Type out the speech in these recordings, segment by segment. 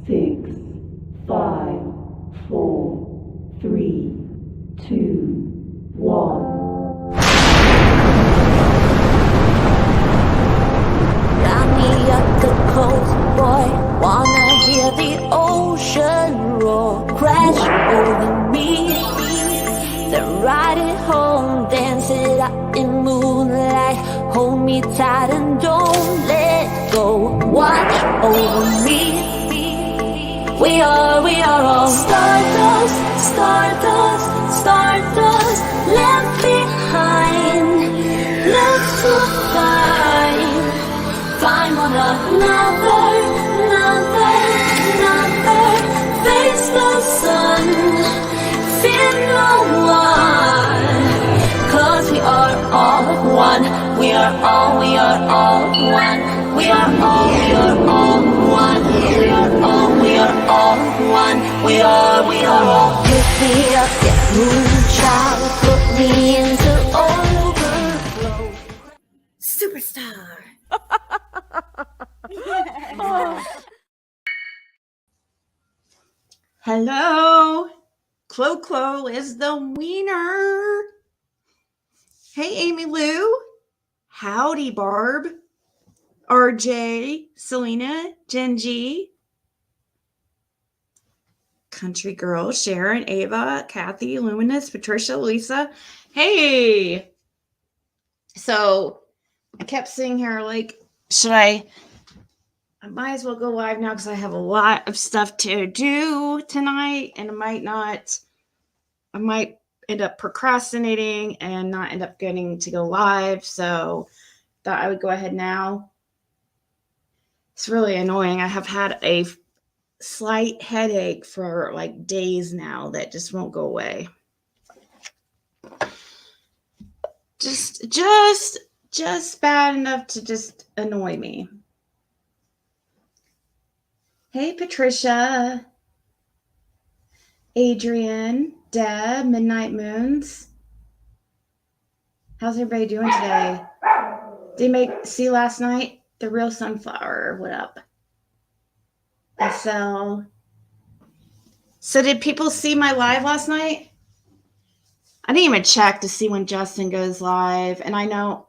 6, 5, 4, 3, 2, 1. Got me up the coast, boy. Wanna hear the ocean roar crash over me. Then ride it home, dance it up in moonlight. Hold me tight and don't let go. Watch over me. We are all stardust, stardust, stardust. Left behind, left to find one another, face the sun, fear no one, 'cause we are all one, we are all one, we are all one, we are all one, we are all. Pick me up, yeah, moonchild, put me into overflow. Superstar. Hello, Clo is the wiener. Hey, Amy Lou. Howdy, Barb. RJ, Selena, Jen G, Country Girl, Sharon, Ava, Kathy, Luminous, Patricia, Lisa. Hey. So I kept sitting here like, I might as well go live now because I have a lot of stuff to do tonight, and I might end up procrastinating and not end up getting to go live. So thought I would go ahead now. It's really annoying. I have had a slight headache for like days now that just won't go away. Just bad enough to just annoy me. Hey, Patricia, Adrian, Deb, Midnight Moons. How's everybody doing today? Did you see last night? The Real Sunflower, what up? SL. So did people see my live last night? I didn't even check to see when Justin goes live. And I know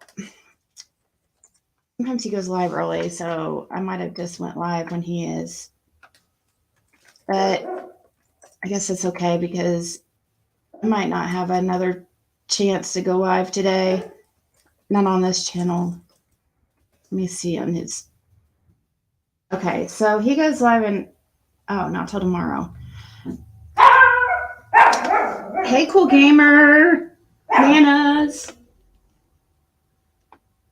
sometimes he goes live early, so I might have just went live when he is. But I guess it's okay because I might not have another chance to go live today. Not on this channel. Let me see on his. Okay, so he goes live not till tomorrow. Hey, cool gamer. Nanas.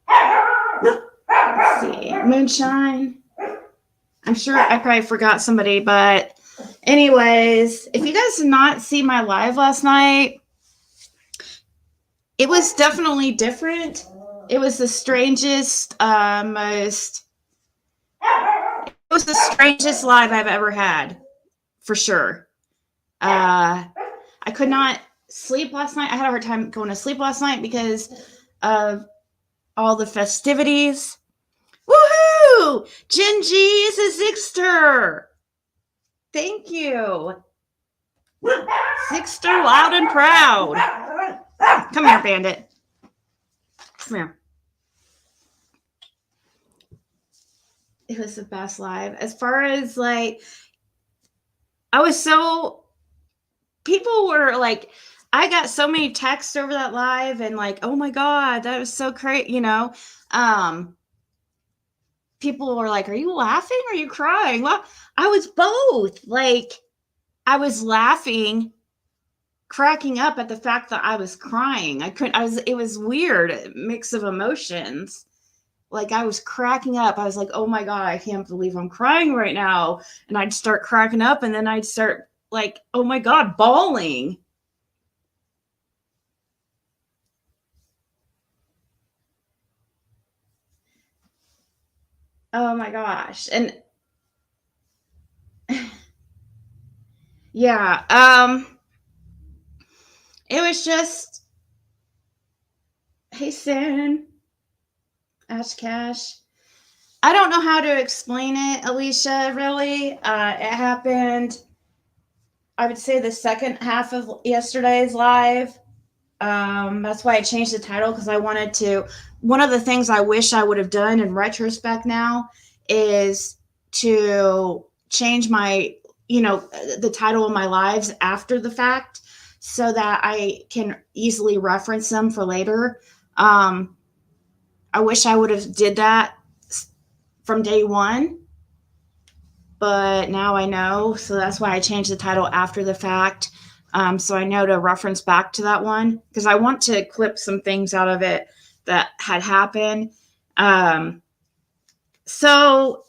Let's see. Moonshine. I'm sure I probably forgot somebody, but anyways, if you guys did not see my live last night, it was definitely different. It was the strangest, it was the strangest live I've ever had, for sure. I could not sleep last night. I had a hard time going to sleep last night because of all the festivities. Woohoo! Jen G is a Zigster. Thank you. Zigster loud and proud. Come here, Bandit. Come here. It was the best live. As far as like, people were like, I got so many texts over that live and like, oh my God, that was so great. People were like, are you laughing? Or are you crying? Well, I was both. Like, I was laughing, cracking up at the fact that I was crying. It was weird, a mix of emotions. Like, I was cracking up. I was like, oh my God, I can't believe I'm crying right now. And I'd start cracking up, and then I'd start like, oh my God, bawling. Oh my gosh. And yeah, it was just, hey, Sin, Ash Cash. I don't know how to explain it, Alicia, really. It happened, I would say, the second half of yesterday's live. That's why I changed the title, because I wanted to. One of the things I wish I would have done in retrospect now is to change my, the title of my lives after the fact, so that I can easily reference them for later. I wish I would have did that from day one, but now I know, so that's why I changed the title after the fact. So I know to reference back to that one, because I want to clip some things out of it that had happened. So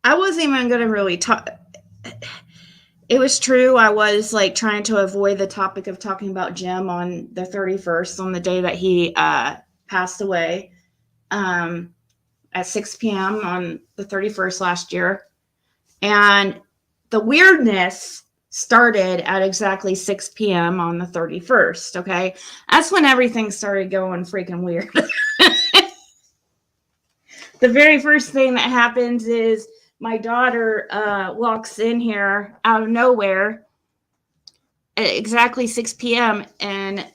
I wasn't even going to really talk. It was true. I was like trying to avoid the topic of talking about Jim on the 31st, on the day that he passed away, at 6 p.m. on the 31st last year. And the weirdness started at exactly 6 p.m. on the 31st. Okay. That's when everything started going freaking weird. The very first thing that happens is my daughter walks in here out of nowhere at exactly 6 p.m. and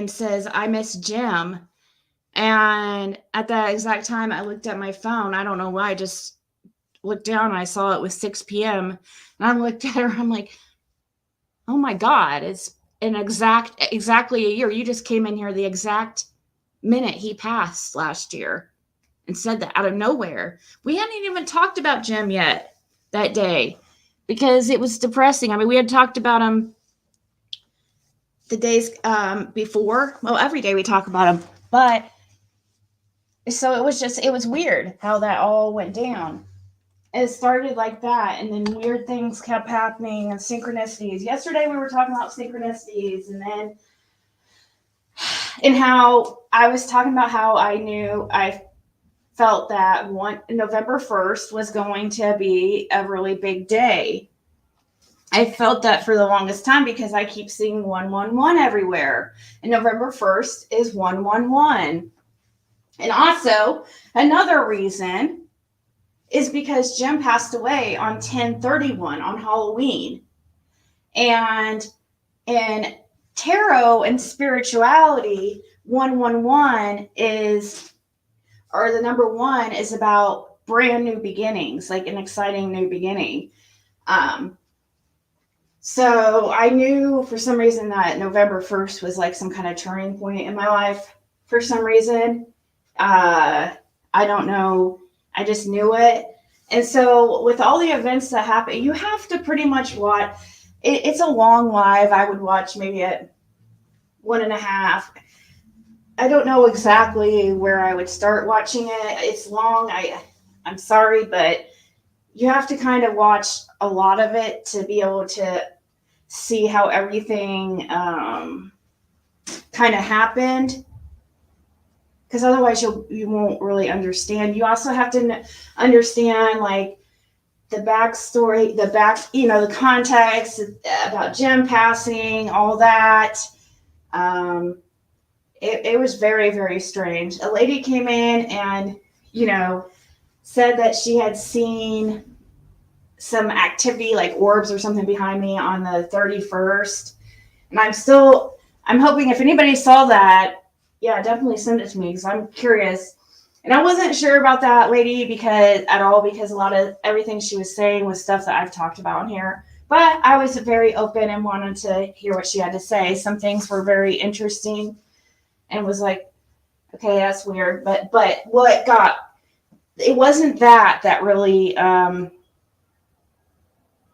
says, "I miss Jim." And at that exact time, I looked at my phone. I don't know why. I just looked down and I saw it was 6 p.m. And I looked at her. I'm like, oh my God, it's exactly a year. You just came in here the exact minute he passed last year and said that out of nowhere. We hadn't even talked about Jim yet that day because it was depressing. I mean, we had talked about him the days before. Well, every day we talk about him. But so it was weird how that all went down. It started like that, and then weird things kept happening and synchronicities. Yesterday we were talking about synchronicities, and how I was talking about how I felt that November 1st was going to be a really big day. I felt that for the longest time because I keep seeing 111 everywhere, and November 1st is 111. And also another reason is because Jim passed away on 10/31 on Halloween. And in tarot and spirituality, 111 or the number one is about brand new beginnings, like an exciting new beginning. So I knew for some reason that November 1st was like some kind of turning point in my life for some reason. I don't know. I just knew it. And so with all the events that happen, you have to pretty much watch. It's a long live. I would watch maybe at 1.5. I don't know exactly where I would start watching it. It's long. I'm sorry, but you have to kind of watch a lot of it to be able to see how everything kind of happened. Because otherwise you won't really understand. You also have to understand like the backstory, the context about Jim passing, all that. It was very, very strange. A lady came in and, said that she had seen some activity like orbs or something behind me on the 31st. And I'm hoping if anybody saw that, yeah, definitely send it to me because I'm curious. And I wasn't sure about that lady because a lot of everything she was saying was stuff that I've talked about in here. But I was very open and wanted to hear what she had to say. Some things were very interesting and was like, okay, that's weird. But it wasn't that really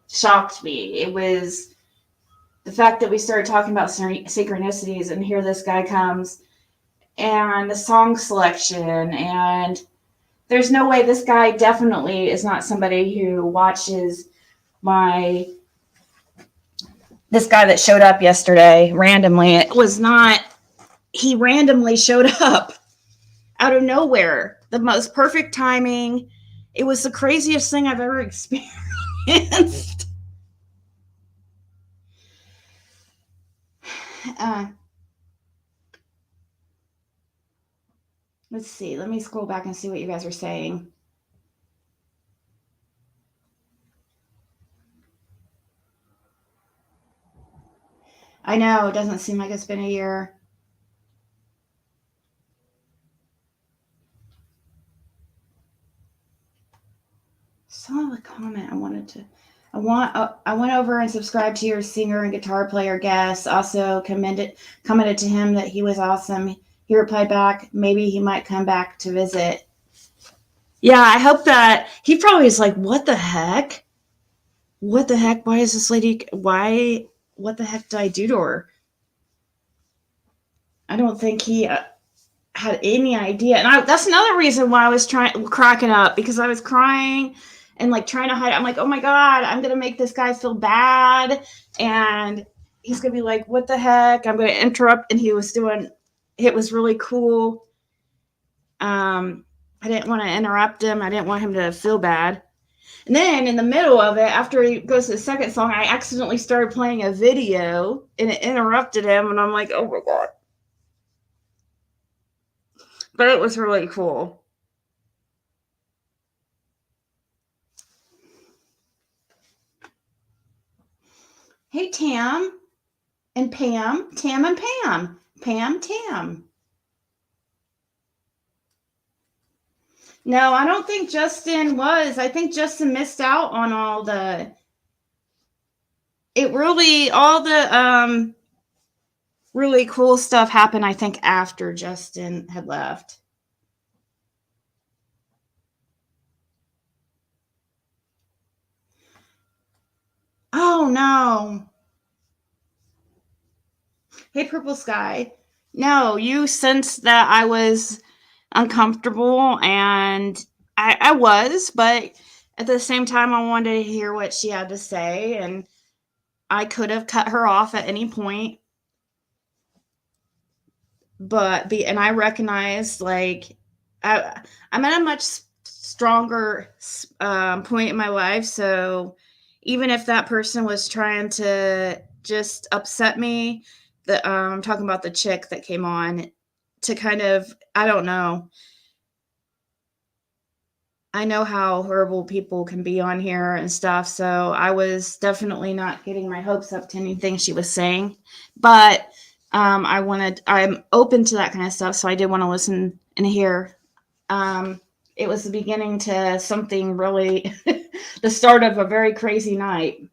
shocked me. It was the fact that we started talking about synchronicities and here this guy comes and the song selection, and there's no way this guy definitely is not somebody who watches this guy that showed up yesterday randomly. He randomly showed up out of nowhere. The most perfect timing. It was the craziest thing I've ever experienced. Let's see. Let me scroll back and see what you guys are saying. I know, it doesn't seem like it's been a year. Saw the comment. I went over and subscribed to your singer and guitar player guest. Also commented to him that he was awesome. He replied back, maybe he might come back to visit. Yeah, I hope that he probably is like, what the heck? What the heck? Why is this lady? Why? What the heck did I do to her? I don't think he had any idea. And that's another reason why I was cracking up, because I was crying and like trying to hide. I'm like, oh my God, I'm going to make this guy feel bad. And he's going to be like, what the heck? I'm going to interrupt. And it was really cool. I didn't want to interrupt him. I didn't want him to feel bad. And then in the middle of it, after he goes to the second song, I accidentally started playing a video and it interrupted him. And I'm like, oh my God. But it was really cool. Hey, Tam and Pam. Tam and Pam. Pam, Tam. No, I don't think Justin was. I think Justin missed out on all the really cool stuff happened, I think, after Justin had left. Oh, no. Hey, Purple Sky. No, you sensed that I was uncomfortable, and I was, but at the same time, I wanted to hear what she had to say, and I could have cut her off at any point. And I recognize, like, I'm at a much stronger point in my life. So even if that person was trying to just upset me, I'm talking about the chick that came on to kind of, I don't know. I know how horrible people can be on here and stuff. So I was definitely not getting my hopes up to anything she was saying, but I'm open to that kind of stuff. So I did want to listen and hear. It was the beginning to something really, the start of a very crazy night.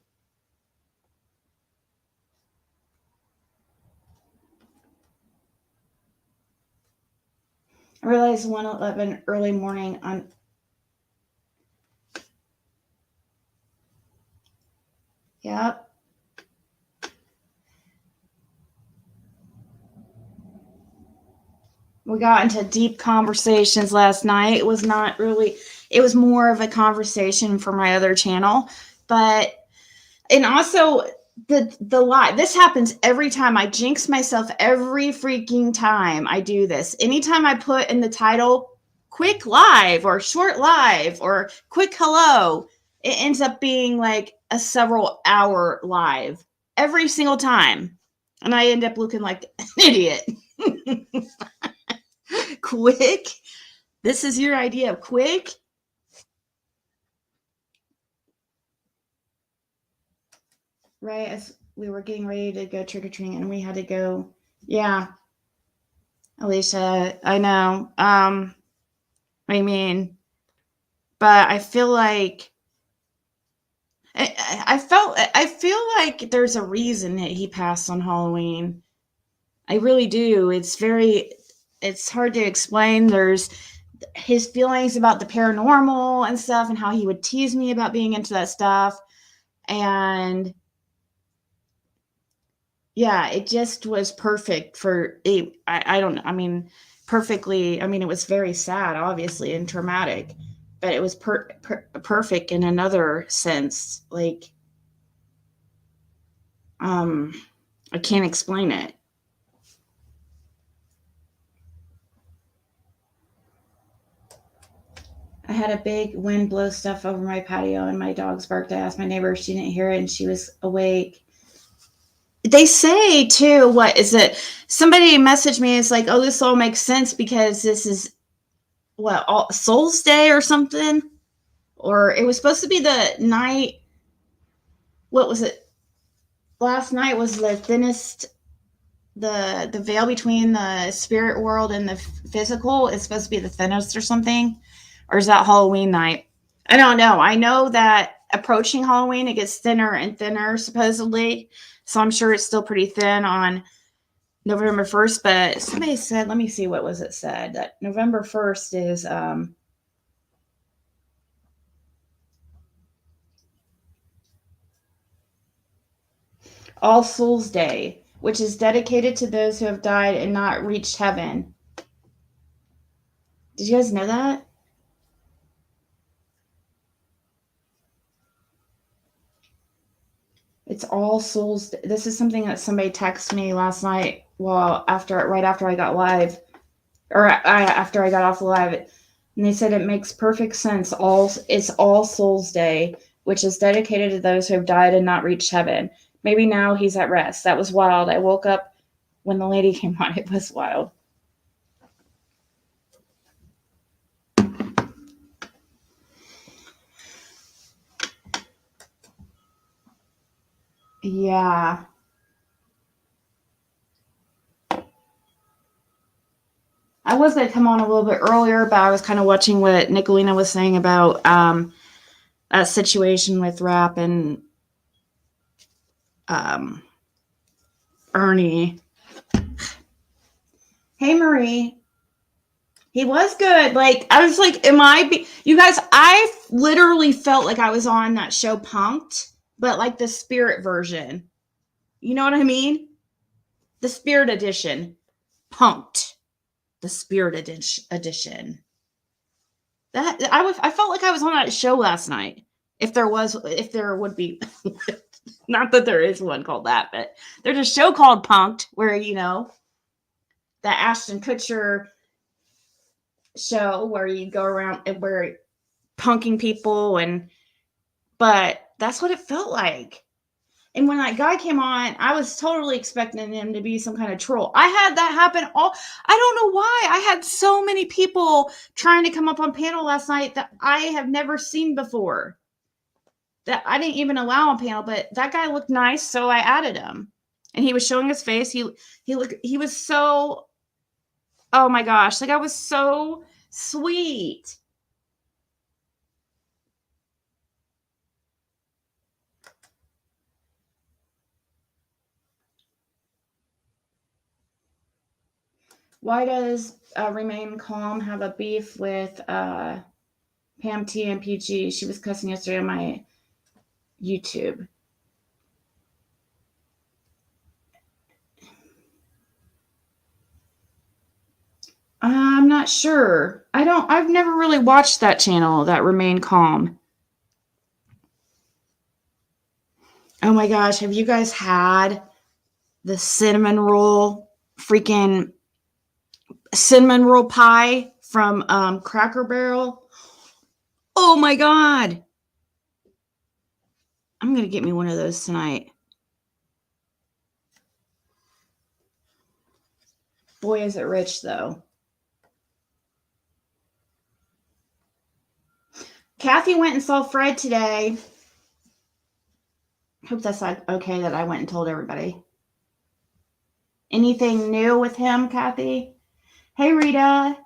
I realized 1:11 early morning on. Yep. We got into deep conversations last night. It was more of a conversation for my other channel. And also the live, this happens every time. I jinx myself every freaking time I do this. Anytime I put in the title, quick live or short live or quick hello, it ends up being like a several hour live every single time. And I end up looking like an idiot. Quick? This is your idea of quick? Right, as we were getting ready to go trick-or-treating and we had to go. Yeah. Alicia, I know. I mean, but I feel like I feel like there's a reason that he passed on Halloween. I really do. It's hard to explain. There's his feelings about the paranormal and stuff and how he would tease me about being into that stuff. And yeah, it just was perfect for I don't know. I mean, perfectly. I mean, it was very sad, obviously, and traumatic, but it was perfect in another sense. Like, I can't explain it. I had a big wind blow stuff over my patio and my dogs barked. I asked my neighbor if she didn't hear it and she was awake. They say too, what is it? Somebody messaged me. It's like, oh, this all makes sense because this is All Souls Day or something, or it was supposed to be the night. What was it? Last night was the thinnest. The veil between the spirit world and the physical is supposed to be the thinnest or something, or is that Halloween night? I don't know. I know that approaching Halloween it gets thinner and thinner supposedly, so I'm sure it's still pretty thin on November 1st. But somebody said, let me see, what was it said, that November 1st is All Souls Day, which is dedicated to those who have died and not reached heaven. Did you guys know that? It's All Souls Day. This is something that somebody texted me last night. Well, right after I got live, or after I got off the live, and they said it makes perfect sense. It's All Souls Day, which is dedicated to those who have died and not reached heaven. Maybe now he's at rest. That was wild. I woke up when the lady came on. It was wild. Yeah. I was going to come on a little bit earlier, but I was kind of watching what Nicolina was saying about a situation with Rap and Ernie. Hey, Marie. He was good. Like, I was like, you guys, I literally felt like I was on that show Punked, but like the spirit version. You know what I mean? The spirit edition. Punked. The spirit edition. I felt like I was on that show last night. If there would be, not that there is one called that, but there's a show called Punked where, that Ashton Kutcher show where you go around and where punking people, but that's what it felt like. And when that guy came on, I was totally expecting him to be some kind of troll. I had that happen I don't know why. I had so many people trying to come up on panel last night that I have never seen before, that I didn't even allow on panel, but that guy looked nice, so I added him. And he was showing his face. He was so, oh my gosh, like I was so sweet. Why does Remain Calm have a beef with Pam T and PG? She was cussing yesterday on my YouTube. I'm not sure. I've never really watched that channel, that Remain Calm. Oh my gosh, have you guys had the cinnamon roll, freaking cinnamon roll pie from Cracker Barrel? Oh my God. I'm going to get me one of those tonight. Boy, is it rich, though. Kathy went and saw Fred today. Hope that's okay that I went and told everybody. Anything new with him, Kathy? Hey, Rita.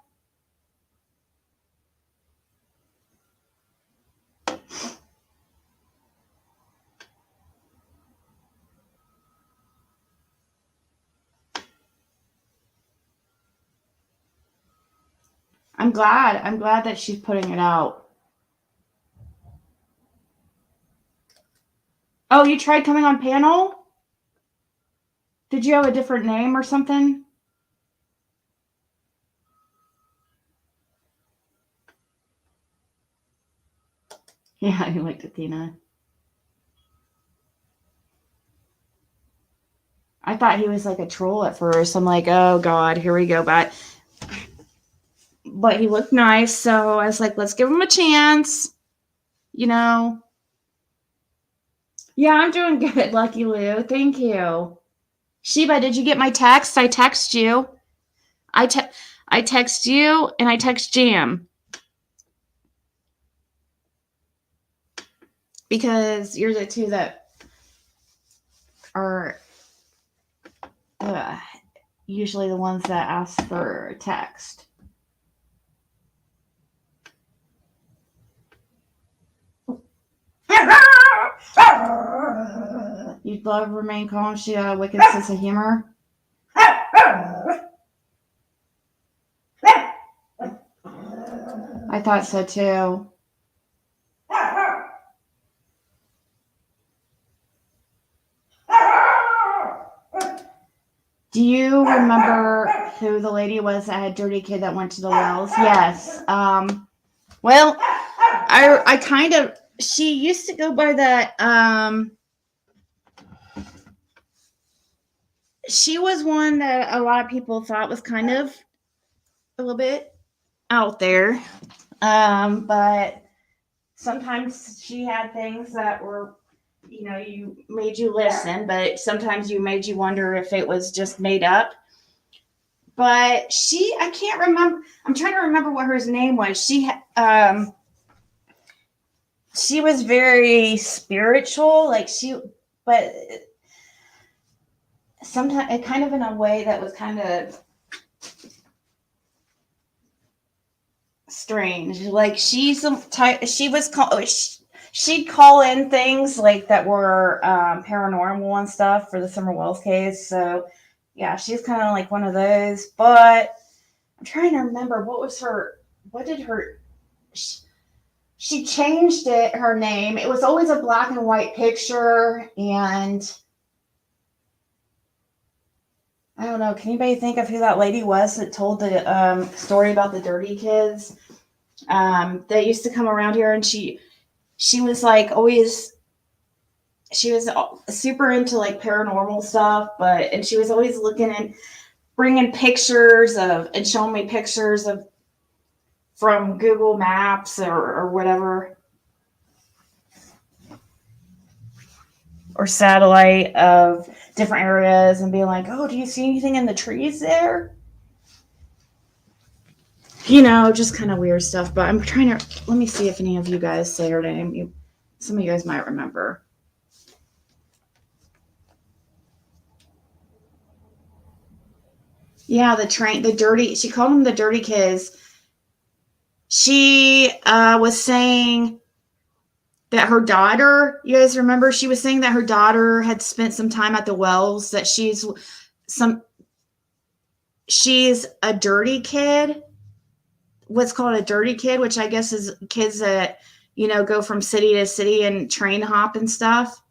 I'm glad that she's putting it out. Oh, you tried coming on panel? Did you have a different name or something? Yeah, I liked Athena. I thought he was like a troll at first. I'm like, oh God, here we go. But he looked nice, so I was like, let's give him a chance. Yeah, I'm doing good, Lucky Lou. Thank you. Sheba, did you get my text? I text you. I text you and I text Jam. Because you're the two that are usually the ones that ask for text. You'd love remain calm. She got a wicked sense of humor. I thought so too. Do you remember who the lady was that had dirty kid that went to the wells? Yes. Well, I kind of, she used to go by that, she was one that a lot of people thought was kind of a little bit out there. But sometimes she had things that were, you made you listen, but sometimes you made you wonder if it was just made up. But I can't remember. I'm trying to remember what her name was. She was very spiritual, but sometimes it kind of in a way that was kind of strange. Like she'd call in things like that were paranormal and stuff for the Summer Wells case. So yeah, she's kind of like one of those. But I'm trying to remember she changed her name. It was always a black and white picture, and I don't know. Can anybody think of who that lady was that told the story about the dirty kids? That used to come around here, and she was like always. She was super into like paranormal stuff, and she was always looking and bringing pictures and showing me pictures from Google Maps or whatever, or satellite of different areas, and being like, "Oh, do you see anything in the trees there?" Just kind of weird stuff. But I'm trying to let me see if any of you guys say her name. Some of you guys might remember. Yeah, she called them the dirty kids. She was saying that her daughter, you guys remember, she was saying that her daughter had spent some time at the wells, that she's a dirty kid, what's called a dirty kid, which I guess is kids that, go from city to city and train hop and stuff.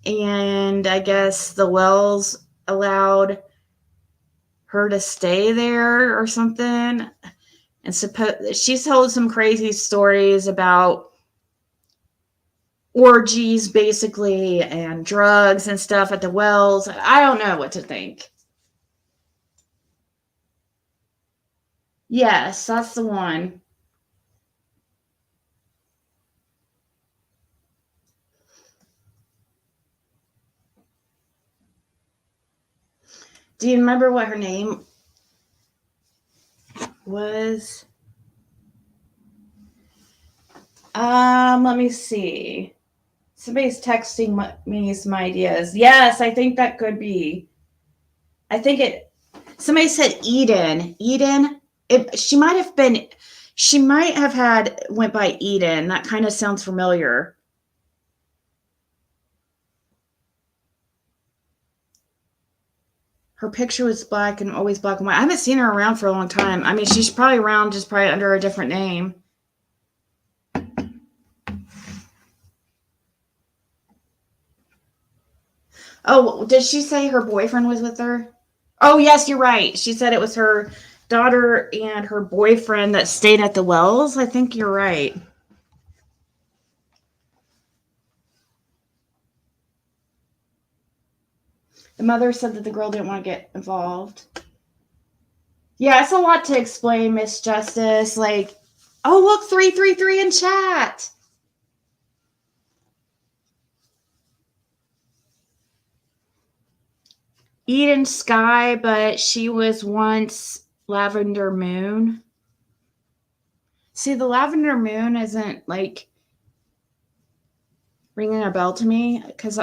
And I guess the wells allowed her to stay there or something. And she's told some crazy stories about orgies, basically, and drugs and stuff at the wells. I don't know what to think. Yes, that's the one. Do you remember what her name was? Let me see. Somebody's texting me some ideas. Yes, I think that could be. Somebody said Eden. Eden. She might have went by Eden. That kind of sounds familiar. Her picture was always black and white. I haven't seen her around for a long time. I mean, she's probably around, just probably under a different name. Oh, did she say her boyfriend was with her? Oh, yes, you're right. She said it was her daughter and her boyfriend that stayed at the wells. I think you're right. The mother said that the girl didn't want to get involved. Yeah, it's a lot to explain, Miss Justice. Like, oh, look, 333 in chat. Eden Sky, but she was once Lavender Moon. See, the Lavender Moon isn't like ringing a bell to me because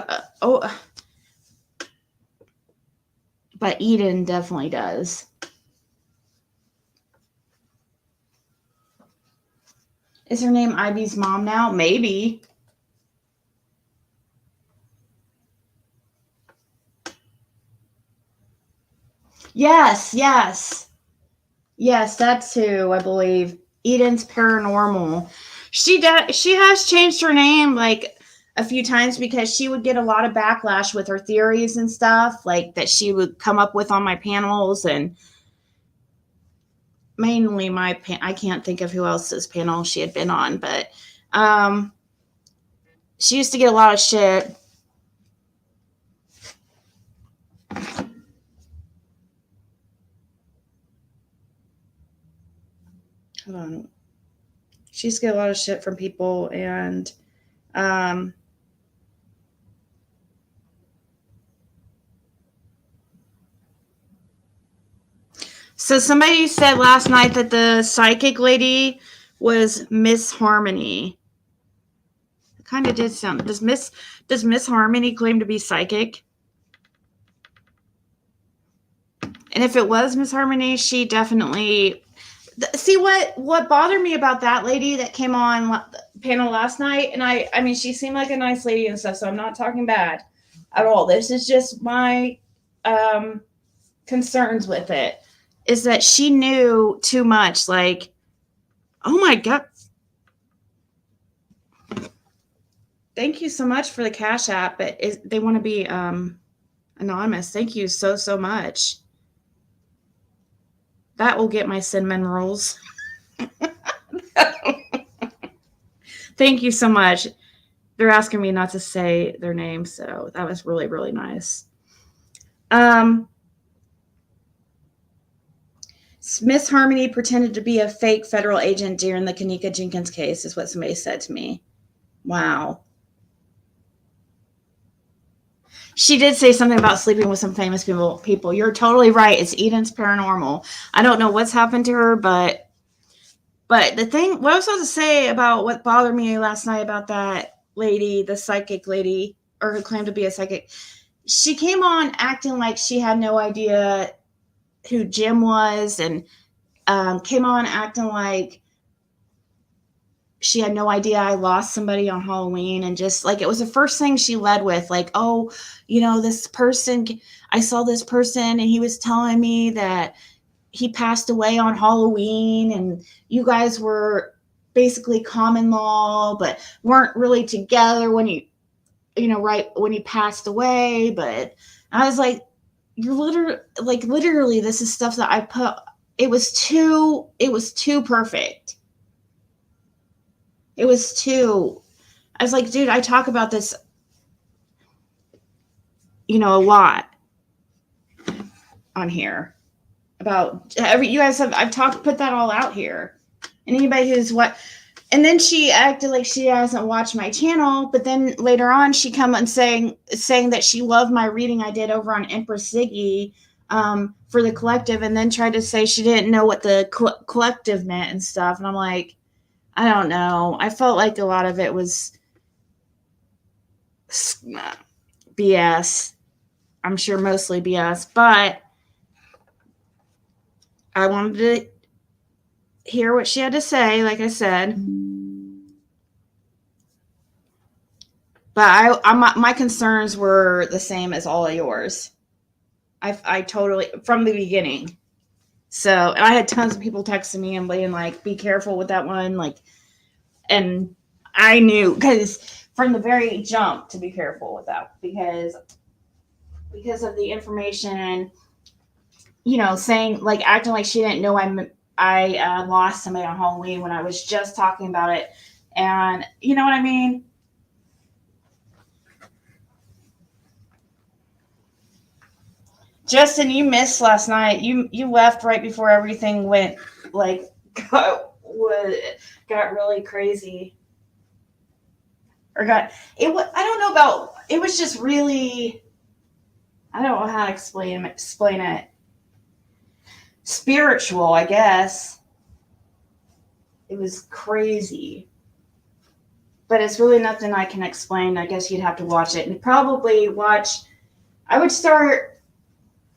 but Eden definitely does. Is her name Ivy's mom now? Maybe. Yes, that's who I believe. Eden's Paranormal. She has changed her name like a few times because she would get a lot of backlash with her theories and stuff like that she would come up with on my panels, and mainly I can't think of who else's panel she had been on, but she used to get a lot of shit. Hold on. She used to get a lot of shit from people, and so somebody said last night that the psychic lady was Miss Harmony. It kind of did sound. Does Miss Harmony claim to be psychic? And if it was Miss Harmony, she definitely. See what bothered me about that lady that came on panel last night, and I mean she seemed like a nice lady and stuff, so I'm not talking bad at all. This is just my concerns with it, is that she knew too much. Like, oh my god, thank you so much for the Cash App, but they want to be anonymous. Thank you so much. That will get my cinnamon rolls. Thank you so much. They're asking me not to say their name, so that was really, really nice. Miss Harmony pretended to be a fake federal agent during the Kanika Jenkins case, is what somebody said to me. Wow. She did say something about sleeping with some famous people. You're totally right. It's Eden's Paranormal. I don't know what's happened to her, but the thing, what I was supposed to say about what bothered me last night about that lady, the psychic lady, or who claimed to be a psychic, she came on acting like she had no idea who Jim was, and came on acting like she had no idea I lost somebody on Halloween, and just like it was the first thing she led with, like, oh, you know, this person, I saw this person and he was telling me that he passed away on Halloween, and you guys were basically common law, but weren't really together when right when he passed away. But I was like, you're literally, this is stuff that I put. It was too perfect. It was too. I was like, dude, I talk about this, a lot on here. About you guys have, put that all out here, and anybody who's and then she acted like she hasn't watched my channel, but then later on she come and saying that she loved my reading I did over on Empress Ziggy for the collective, and then tried to say she didn't know what the collective meant and stuff, and I'm like, I don't know. I felt like a lot of it was BS. I'm sure mostly BS, but I wanted to hear what she had to say, like I said. But my concerns were the same as all of yours. I totally, from the beginning. So, and I had tons of people texting me and being like, be careful with that one. Like, and I knew, because from the very jump, to be careful with that, because of the information, saying, like, acting like she didn't know I lost somebody on Halloween when I was just talking about it. And you know what I mean? Justin, you missed last night. You left right before everything went, like, got really crazy. Or I don't know about, it was just really, I don't know how to explain it. spiritual, I guess. It was crazy. But it's really nothing I can explain. I guess you'd have to watch it. And probably watch, I would start,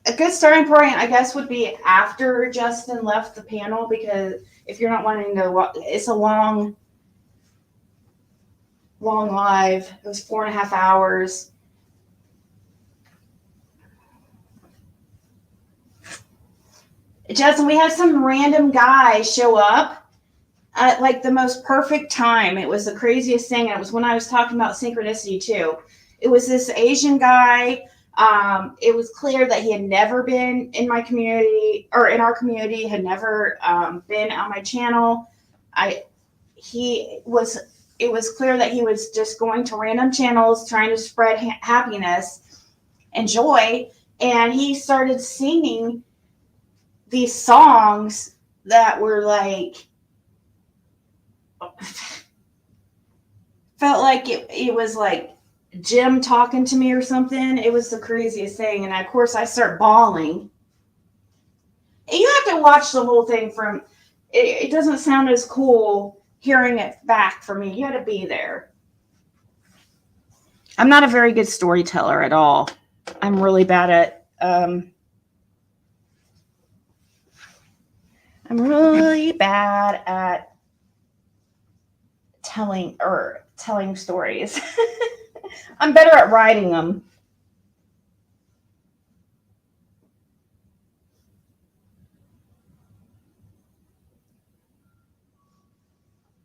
a good starting point, I guess, would be after Justin left the panel, because if you're not wanting to watch, it's a long live. It was 4.5 hours. Justin, we had some random guy show up at like the most perfect time. It was the craziest thing. And it was when I was talking about synchronicity too. It was this Asian guy. It was clear that he had never been in my community or in our community, had never been on my channel. It was clear that he was just going to random channels trying to spread happiness and joy. And he started singing these songs that were like, felt like it was like Jim talking to me or something. It was the craziest thing. And of course I start bawling. And you have to watch the whole thing from, it doesn't sound as cool hearing it back for me. You had to be there. I'm not a very good storyteller at all. I'm really bad at, I'm really bad at telling stories. I'm better at writing them.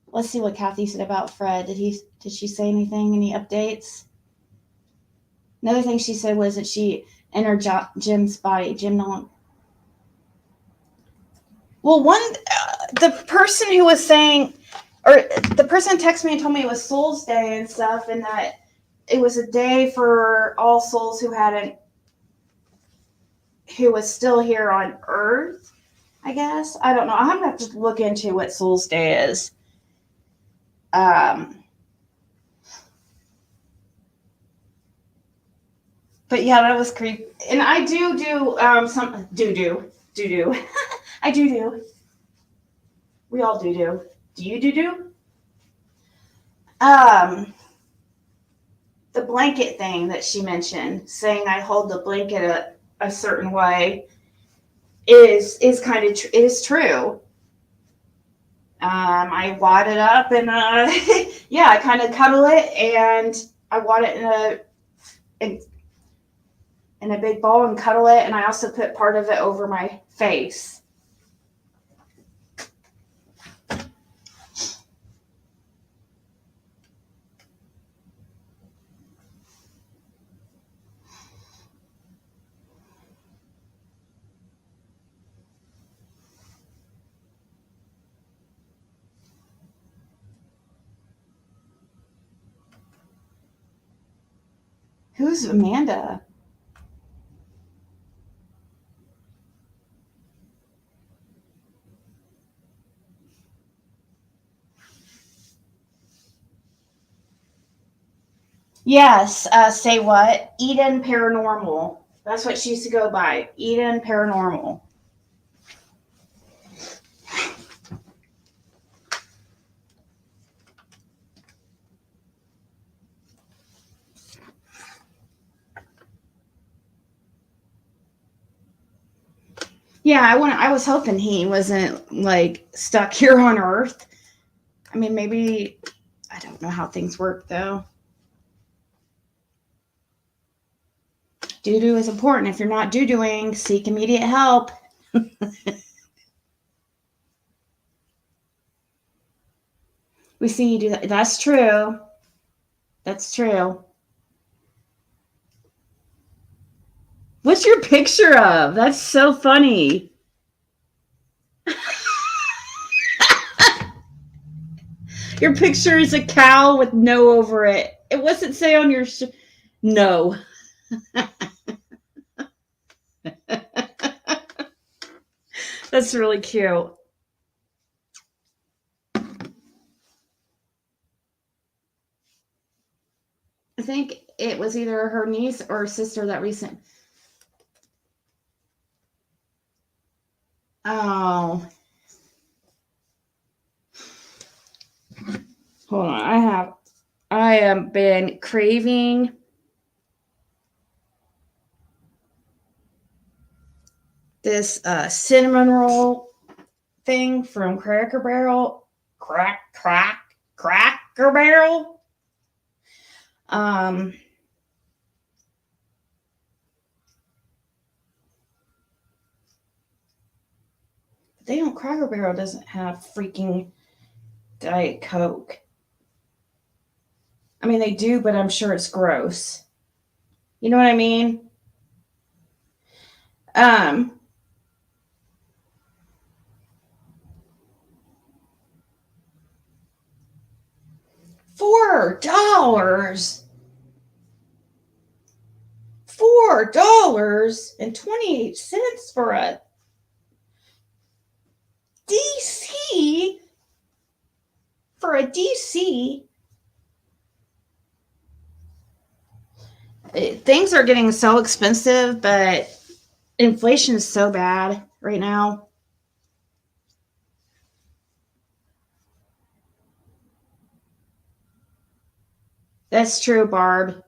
Let's see what Kathy said about Fred. Did she say anything? Any updates? Another thing she said was that she entered Jim's body. Jim no. Well, the person who was saying, or the person texted me and told me it was Souls Day and stuff, and that it was a day for all souls who was still here on Earth, I guess. I don't know. I'm gonna have to look into what Souls Day is. But yeah, that was creepy. And I do some do. I do. We all do. Do you do? The blanket thing that she mentioned, saying I hold the blanket a certain way, is kind of it is true. I wad it up and yeah, I kind of cuddle it and I wad it in a big bowl and cuddle it, and I also put part of it over my face. Who's Amanda? Yes, say what? Eden Paranormal. That's what she used to go by. Eden Paranormal. Yeah, I was hoping he wasn't like stuck here on Earth. I mean, maybe, I don't know how things work though. Doo-doo is important. If you're not doo-dooing, seek immediate help. We see you do that. That's true. That's true. What's your picture of? That's so funny. Your picture is a cow with no over it. It wasn't say on your no. That's really cute. I think it was either her niece or sister that recent. Oh. Hold on. I have been craving this cinnamon roll thing from Cracker Barrel. Cracker Barrel. Cracker Barrel doesn't have freaking Diet Coke. I mean, they do, but I'm sure it's gross. You know what I mean? $4. $4.28 for a DC. For a DC. Things are getting so expensive, but inflation is so bad right now. That's true, Barb.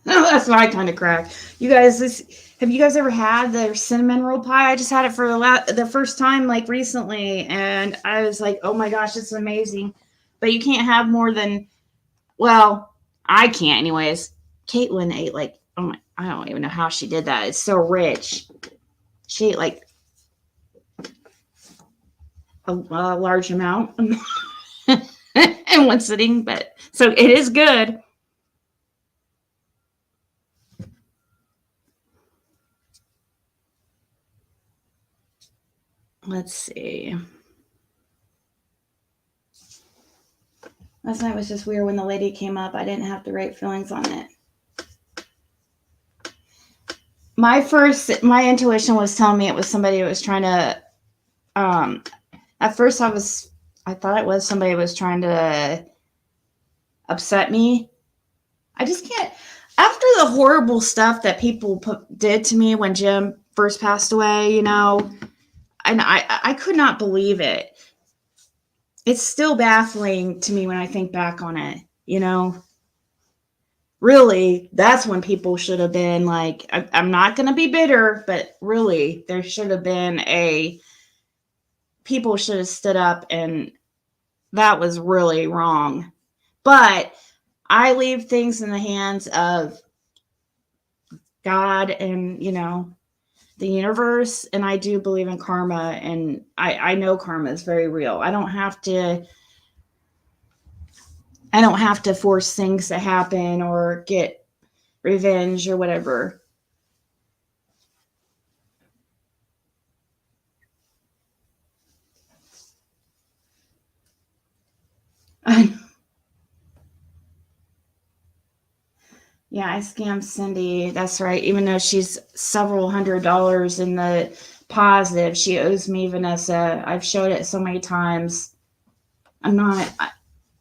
No, that's my kind of crack. You guys, have you guys ever had their cinnamon roll pie? I just had it for the first time like recently, and I was like, oh my gosh, it's amazing. But you can't have more than, well, I can't anyways. Caitlin ate like, oh my, I don't even know how she did that. It's so rich. She ate like a large amount in one sitting, but so it is good. Let's see. Last night was just weird when the lady came up. I didn't have the right feelings on it. My intuition was telling me it was somebody who was trying to, at first I thought it was somebody who was trying to upset me. I just can't, after the horrible stuff that people did to me when Jim first passed away, and I could not believe it. It's still baffling to me when I think back on it, Really, that's when people should have been like, I'm not going to be bitter, but really, there should have been people should have stood up, and that was really wrong. But I leave things in the hands of God and, the universe, and I do believe in karma, and I know karma is very real. I don't have to force things to happen or get revenge or whatever. Yeah, I scammed Cindy. That's right. Even though she's several $100s in the positive, she owes me, Vanessa. I've showed it so many times.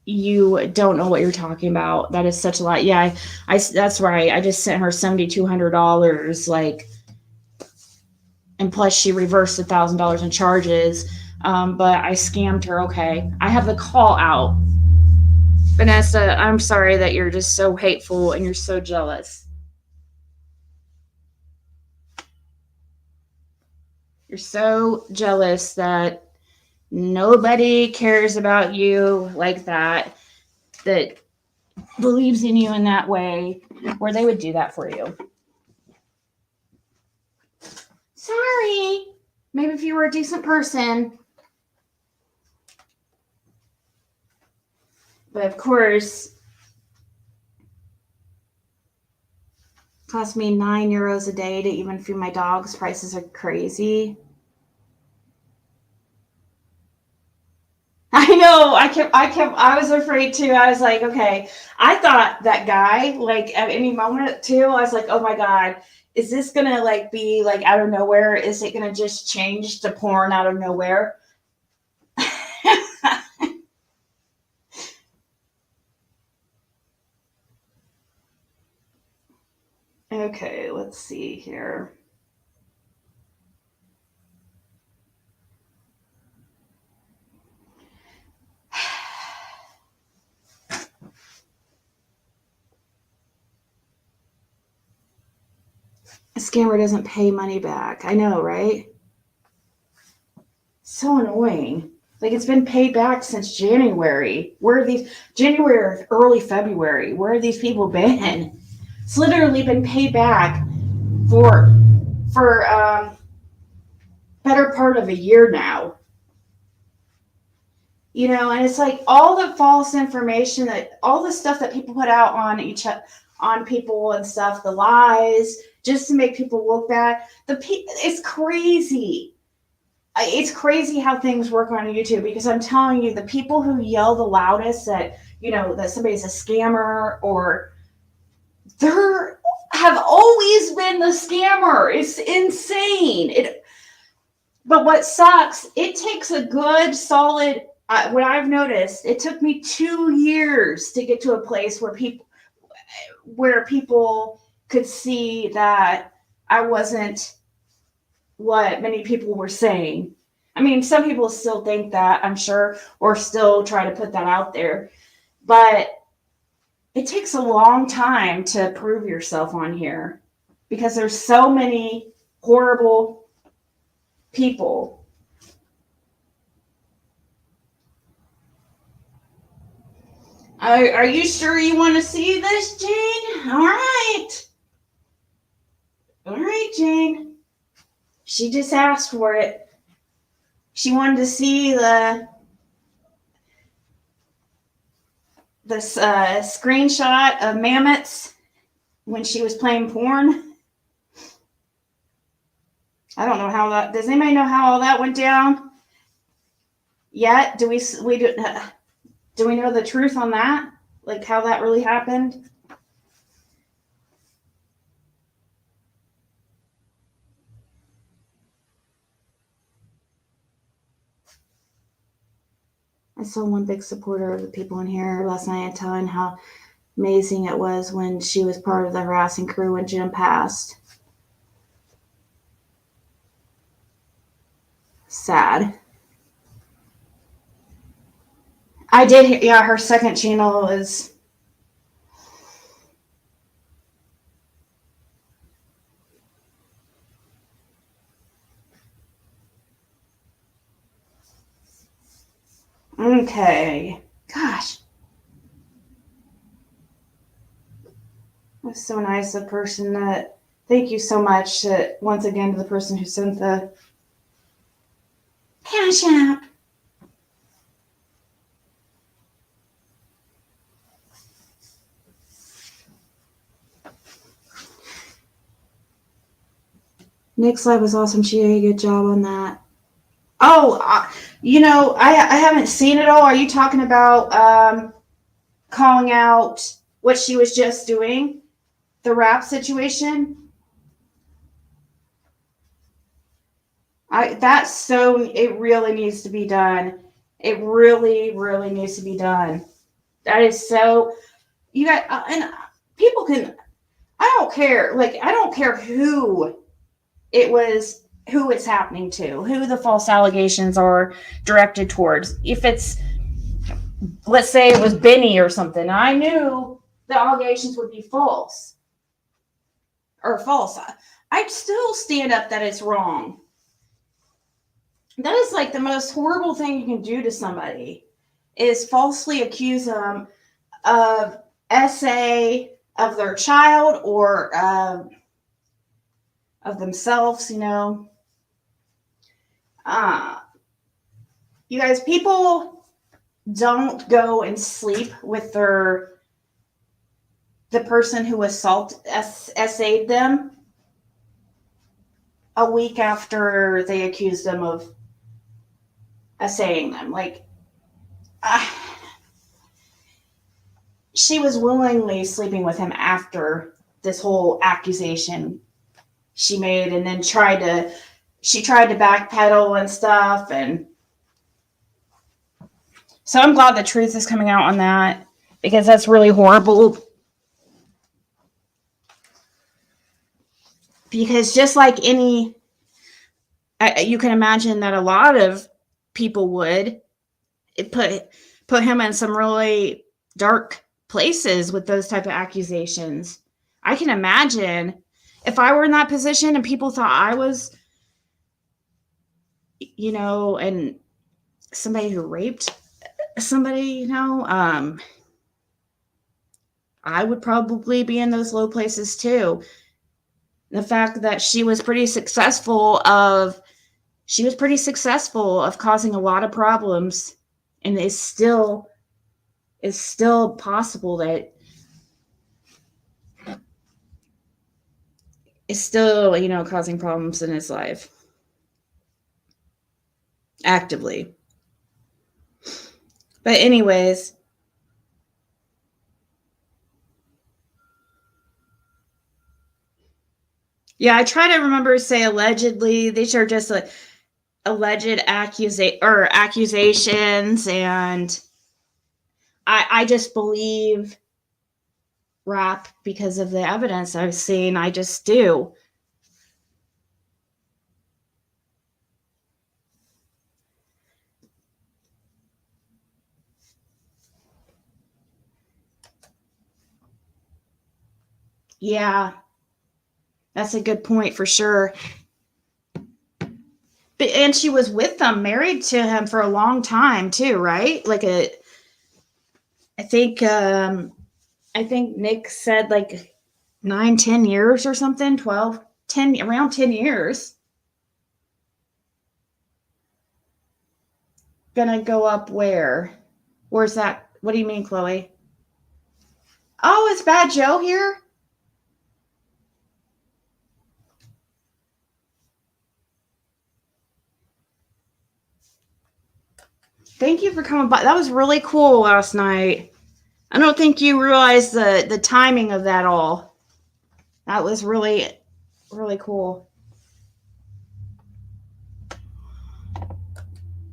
You don't know what you're talking about. That is such a lot. Yeah, that's right. I just sent her $7,200, and plus she reversed $1,000 in charges. But I scammed her. Okay. I have the call out. Vanessa, I'm sorry that you're just so hateful and you're so jealous. You're so jealous that nobody cares about you like that believes in you in that way, where they would do that for you. Sorry. Maybe if you were a decent person. But of course, it cost me €9 a day to even feed my dogs. Prices are crazy. I know. I was afraid too. I was like, okay. I thought that guy, at any moment too, I was like, oh my God, is this going to be out of nowhere? Is it going to just change to porn out of nowhere? Okay, let's see here. scammer doesn't pay money back. I know, right? So annoying. Like, it's been paid back since January. Where are these, January, early February? Where have these people been? It's literally been paid back for better part of a year now. You know, and it's like all the false information, that all the stuff that people put out on people and stuff, the lies, just to make people look bad. It's crazy. It's crazy how things work on YouTube, because I'm telling you, the people who yell the loudest that, you know, that somebody's a scammer, or they're have always been the scammer. It's insane. But what sucks, it takes a good solid, what I've noticed, it took me 2 years to get to a place where people could see that I wasn't what many people were saying. I mean, some people still think that, I'm sure, or still try to put that out there. But it takes a long time to prove yourself on here, because there's so many horrible people. Are you sure you want to see this, Jane? All right. All right, Jane. She just asked for it. She wanted to see the screenshot of mammoths when she was playing porn. I don't know how that. Does anybody know how all that went down yet? Do we know the truth on that? Like, how that really happened? I saw one big supporter of the people in here last night telling how amazing it was when she was part of the harassing crew when Jim passed. Sad. I did hear, yeah, her second channel is. Okay. Gosh. That's so nice. The person that, thank you so much once again to the person who sent the Cash App. Nick's live was awesome. She did a good job on that. Oh, you know, I haven't seen it all. Are you talking about calling out what she was just doing? The rap situation? It really needs to be done. It really, really needs to be done. That is so, you got, and people can, I don't care. Like, I don't care who it's happening to, who the false allegations are directed towards. If it's, let's say it was Benny or something, I knew the allegations would be false. I'd still stand up that it's wrong. That is like the most horrible thing you can do to somebody, is falsely accuse them of SA of their child, or of themselves, you know. You guys, people don't go and sleep with the person who SA'd them a week after they accused them of SA'ing them. Like, she was willingly sleeping with him after this whole accusation she made, and then she tried to backpedal and stuff. And so I'm glad the truth is coming out on that, because that's really horrible. Because just like you can imagine that a lot of people would put him in some really dark places with those type of accusations. I can imagine if I were in that position and people thought I was, and somebody who raped somebody, I would probably be in those low places too. The fact that she was pretty successful of causing a lot of problems, and is still possible that is still, causing problems in his life actively. But anyways, yeah, I try to remember to say allegedly. These are just like alleged accusations, and I just believe rap because of the evidence I've seen. I just do. Yeah, that's a good point for sure. But, and she was with them, married to him for a long time too, right? I think Nick said like 9-10 years or something, 12, 10, around 10 years. Gonna go up where? Where's that? What do you mean, Chloe? Oh, is Bad Joe here? Thank you for coming by. That was really cool last night. I don't think you realized the timing of that all. That was really, really cool.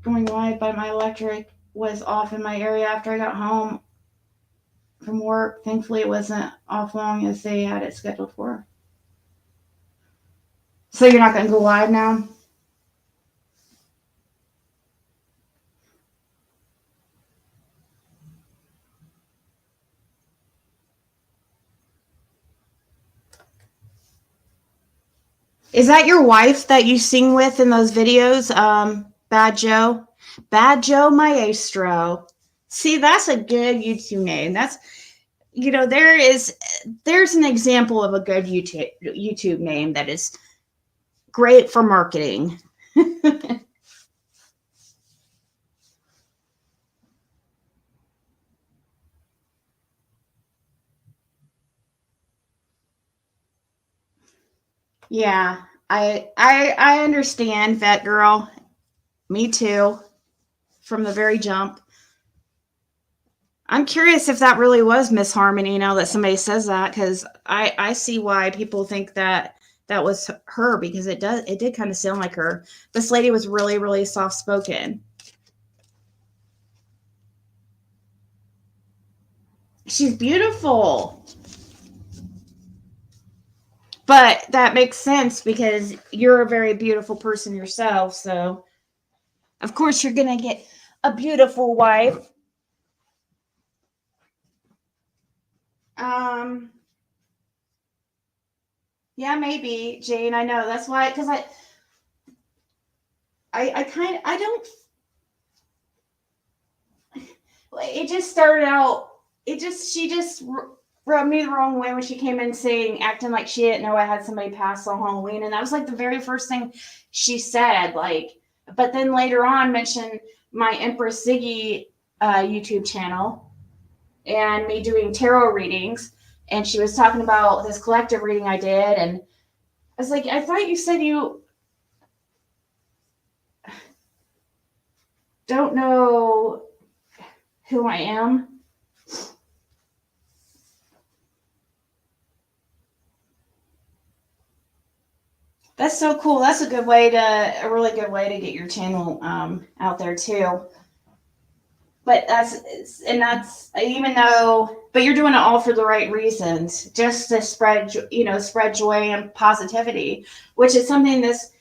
Going live, but my electric was off in my area after I got home from work. Thankfully, it wasn't off long as they had it scheduled for. So you're not going to go live now? Is that your wife that you sing with in those videos? Bad Joe? Bad Joe Maestro. See, that's a good YouTube name. That's, there's an example of a good YouTube name that is great for marketing. Yeah, I understand, Vet Girl. Me too. From the very jump. I'm curious if that really was Miss Harmony now that somebody says that, because I see why people think that was her, because it did kind of sound like her. This lady was really, really soft spoken. She's beautiful. But that makes sense because you're a very beautiful person yourself. So, of course, you're going to get a beautiful wife. Yeah, maybe, Jane. I know. That's why, because I don't. It just started out. She just rubbed me the wrong way when she came in saying, acting like she didn't know I had somebody pass on Halloween. And that was like the very first thing she said. But then later on mentioned my Empress Ziggy YouTube channel and me doing tarot readings. And she was talking about this collective reading I did. And I was like, I thought you said you don't know who I am. That's so cool. That's a really good way to get your channel out there too. But but you're doing it all for the right reasons, just to spread joy and positivity, which is something this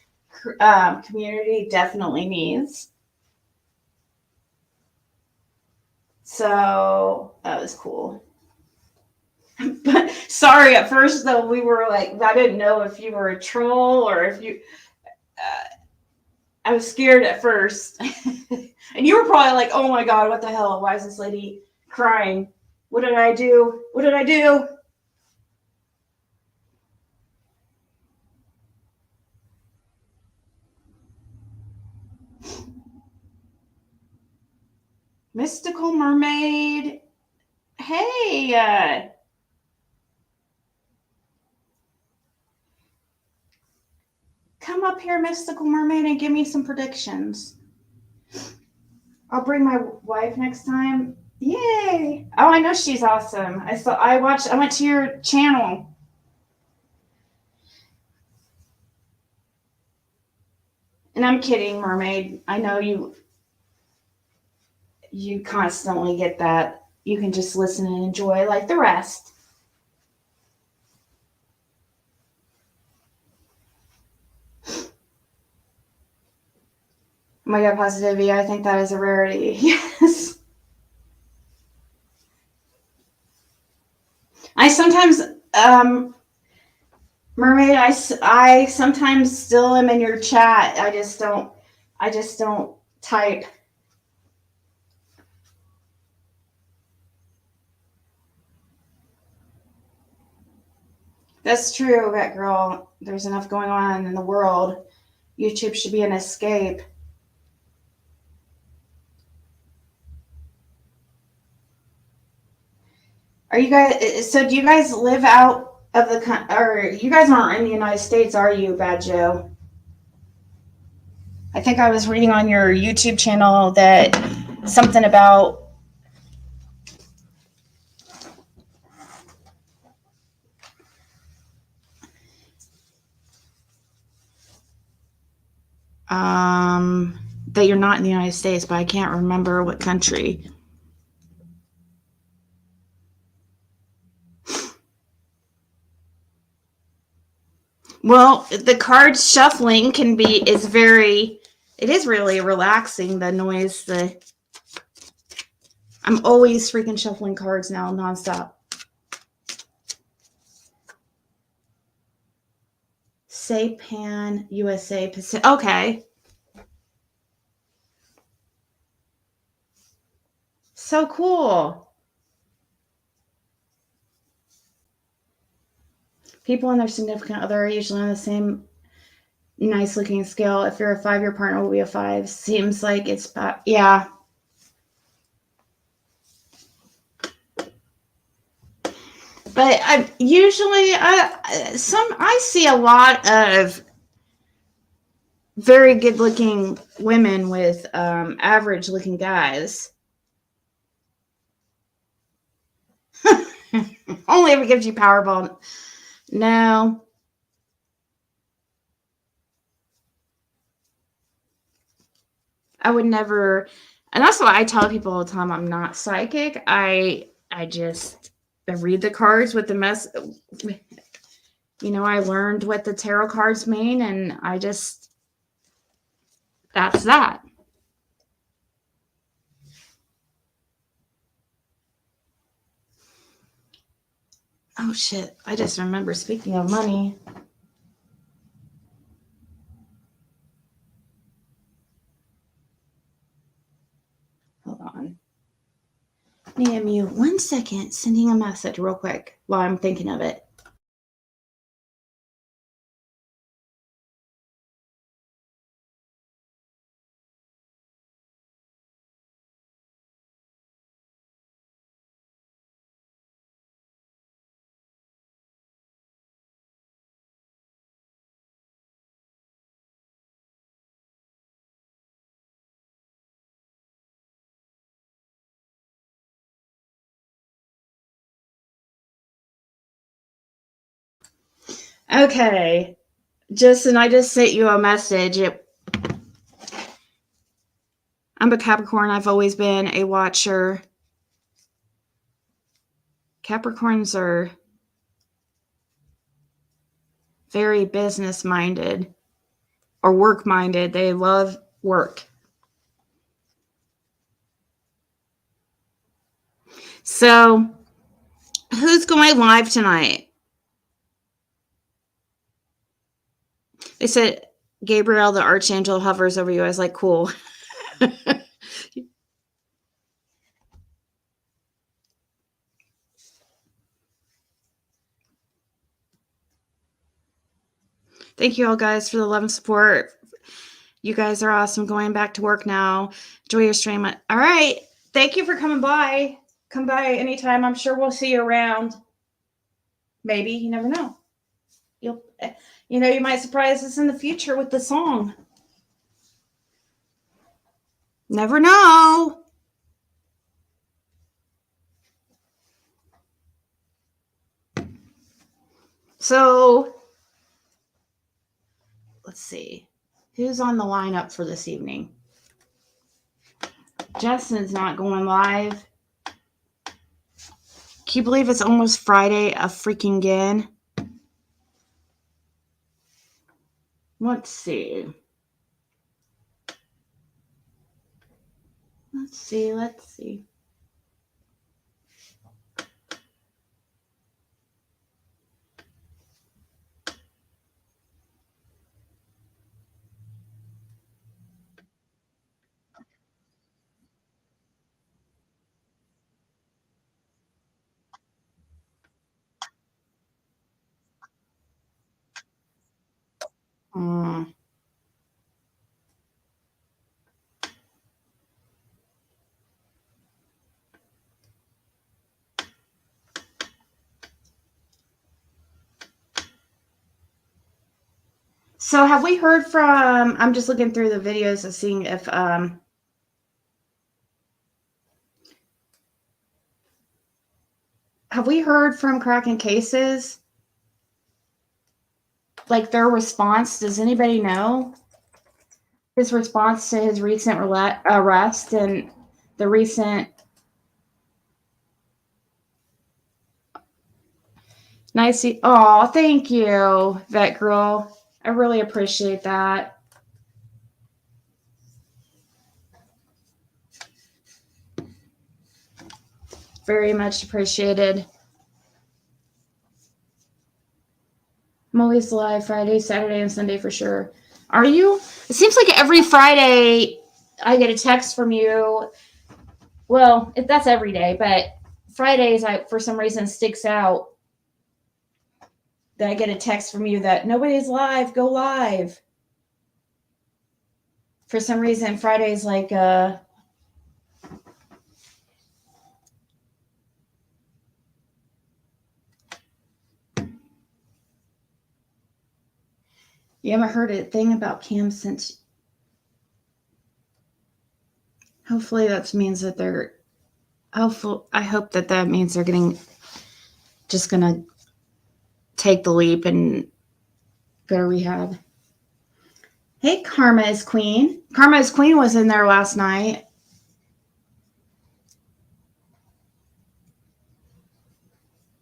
community definitely needs. So that was cool. But Sorry, at first though, we were like, I didn't know if you were a troll or if you. I was scared at first, and you were probably like, "Oh my god, what the hell? Why is this lady crying? What did I do? What did I do?" Mystical Mermaid. Hey, come up here, Mystical Mermaid, and give me some predictions. I'll bring my wife next time. Yay! Oh, I know she's awesome. I went to your channel. And I'm kidding, Mermaid. I know you constantly get that. You can just listen and enjoy like the rest. Oh my god, positivity. I think that is a rarity. Yes. I sometimes, Mermaid, I sometimes still am in your chat. I just don't type. That's true, that girl. There's enough going on in the world. YouTube should be an escape. Are you guys, so do you guys live out of the, or you guys aren't in the United States, are you, Bad Joe? I think I was reading on your YouTube channel that something about that you're not in the United States, but I can't remember what country. Well, the card shuffling it is really relaxing, the noise, I'm always freaking shuffling cards now nonstop. Saipan, USA, Pacific. Okay. So cool. People and their significant other are usually on the same nice looking scale. If you're a 5, your partner will be a 5. Seems like it's, yeah. But I see a lot of very good looking women with average looking guys. Only if it gives you Powerball. No. I would never, and that's why I tell people all the time I'm not psychic. I read the cards with the I learned what the tarot cards mean, and that's that. Oh shit, I just remember, speaking of money. Hold on. Name 1 second, sending a message real quick while I'm thinking of it. Okay. I just sent you a message. I'm a Capricorn. I've always been a watcher. Capricorns are very business minded or work minded. They love work. So Who's going live tonight? They said Gabriel, the archangel, hovers over you. I was like, cool. Thank you all guys for the love and support. You guys are awesome. Going back to work now. Enjoy your stream. All right. Thank you for coming by. Come by anytime. I'm sure we'll see you around. Maybe. You never know. You might surprise us in the future with the song. Never know. So, let's see. Who's on the lineup for this evening? Justin's not going live. Can you believe it's almost Friday a freaking again? Let's see. Let's see. So have we heard from, I'm just looking through the videos and seeing if, have we heard from Cracking Cases? Like their response, does anybody know? His response to his recent arrest and the recent nice. Oh, thank you, Vet Girl. I really appreciate that. Very much appreciated. I'm always live Friday, Saturday, and Sunday for sure. Are you? It seems like every Friday I get a text from you. Well, that's every day, but Fridays, for some reason, sticks out that I get a text from you that nobody's live, go live. For some reason, Friday's like, you haven't heard a thing about Cam since. Hopefully that means that they're. I hope that means they're just gonna take the leap and go to rehab. Hey, Karma is Queen. Karma is Queen was in there last night.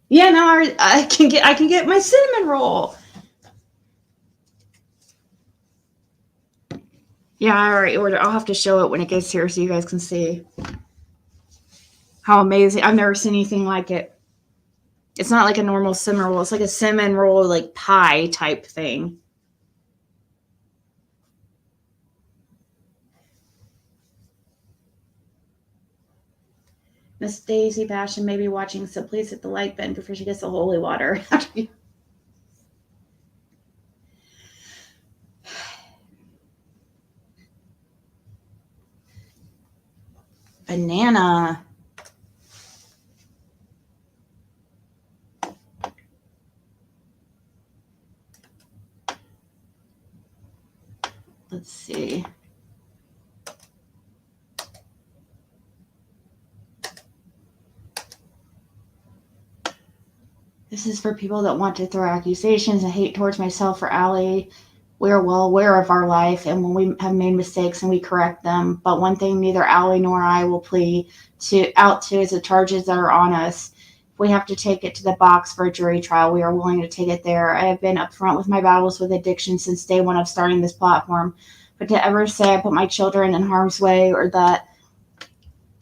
Yeah, now I can get my cinnamon roll. Yeah, I already ordered. I'll have to show it when it gets here so you guys can see how amazing. I've never seen anything like it. It's not like a normal cinnamon roll. It's like a cinnamon roll, like pie type thing. Miss Daisy Passion may be watching, so please hit the like button before she gets the holy water. Banana. Let's see. This is for people that want to throw accusations and hate towards myself or Allie. We are well aware of our life and when we have made mistakes and we correct them. But one thing neither Allie nor I will plead out to is the charges that are on us. If we have to take it to the box for a jury trial, we are willing to take it there. I have been upfront with my battles with addiction since day one of starting this platform. But to ever say I put my children in harm's way or that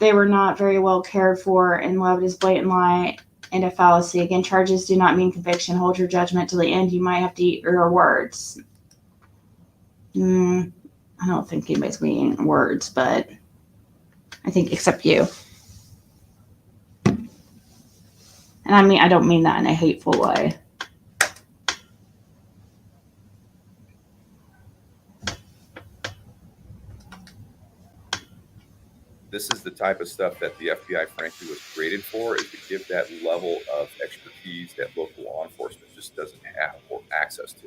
they were not very well cared for and loved is blatant lie. and a fallacy. Again, charges do not mean conviction. Hold your judgment till the end. You might have to eat your words. I don't think anybody's going to eat words, but I think except you. And I don't mean that in a hateful way. This is the type of stuff that the FBI, frankly, was created for, is to give that level of expertise that local law enforcement just doesn't have or access to.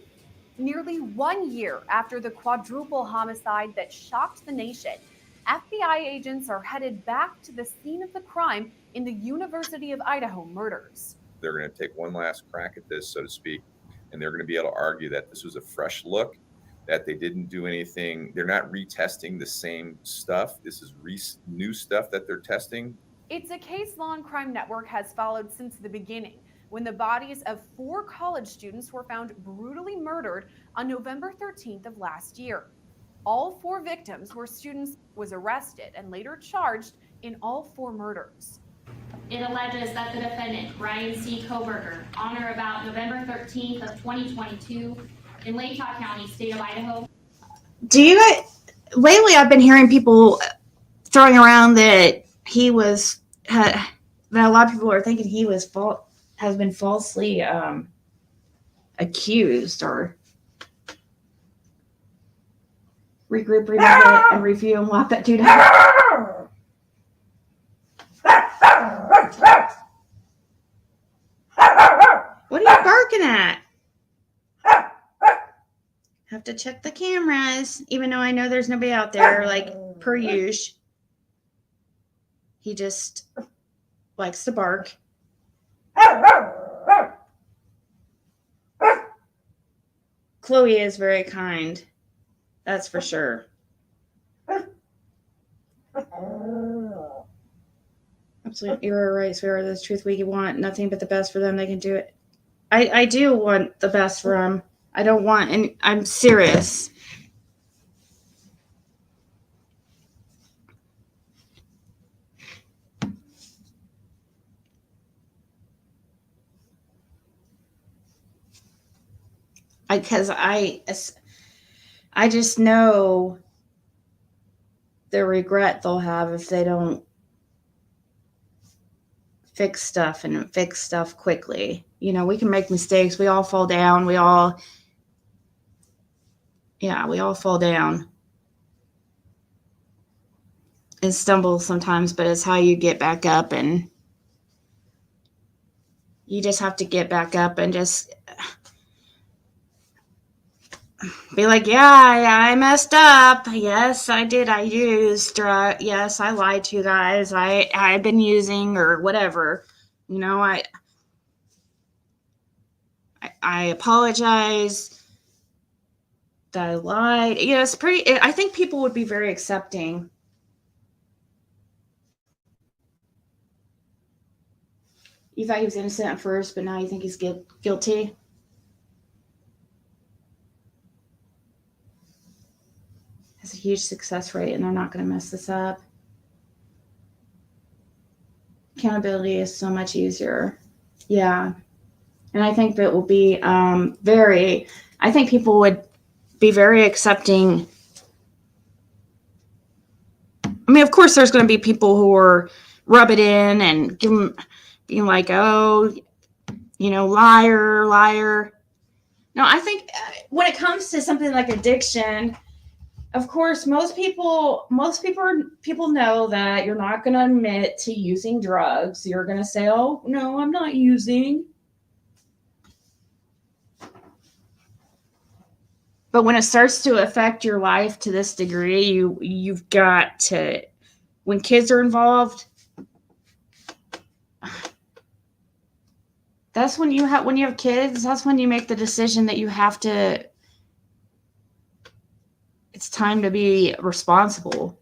Nearly 1 year after the quadruple homicide that shocked the nation, FBI agents are headed back to the scene of the crime in the University of Idaho murders. They're going to take one last crack at this, so to speak, and they're going to be able to argue that this was a fresh look, that they didn't do anything. They're not retesting the same stuff. This is new stuff that they're testing. It's a case Law and Crime Network has followed since the beginning, when the bodies of 4 college students were found brutally murdered on November 13th of last year. All 4 victims were students was arrested and later charged in all 4 murders. It alleges that the defendant, Ryan C. Koberger, on or about November 13th of 2022 in Latah County, state of Idaho. Lately I've been hearing people throwing around that that a lot of people are thinking he has been falsely accused, or regroup, remember, and review and lock that dude out. What are you barking at? Have to check the cameras, even though I know there's nobody out there, like per usual. He just likes to bark. Chloe is very kind. That's for sure. Absolutely, you're right, sweetheart. That's the truth. We want nothing but the best for them. They can do it. I do want the best for them. I don't want any. I'm serious. Because I just know the regret they'll have if they don't fix stuff and fix stuff quickly. You know, we can make mistakes. We all fall down. We all fall down and stumble sometimes, but it's how you get back up, and you just have to get back up and just be like, yeah, I messed up. Yes, I did. I used drugs. Yes, I lied to you guys. I've been using or whatever. You know, I apologize that I lied. You know, it's pretty. I think people would be very accepting. You thought he was innocent at first, but now you think he's guilty. Has a huge success rate, and they're not going to mess this up. Accountability is so much easier. Yeah. And I think that will be I think people would be very accepting. I mean, of course, there's going to be people who are rub it in and being like, oh, you know, liar. No, I think when it comes to something like addiction, of course, most people know that you're not going to admit to using drugs. You're going to say, oh, no, I'm not using. But when it starts to affect your life to this degree, you've got to, when kids are involved, that's when you have kids, that's when you make the decision that you have to, it's time to be responsible.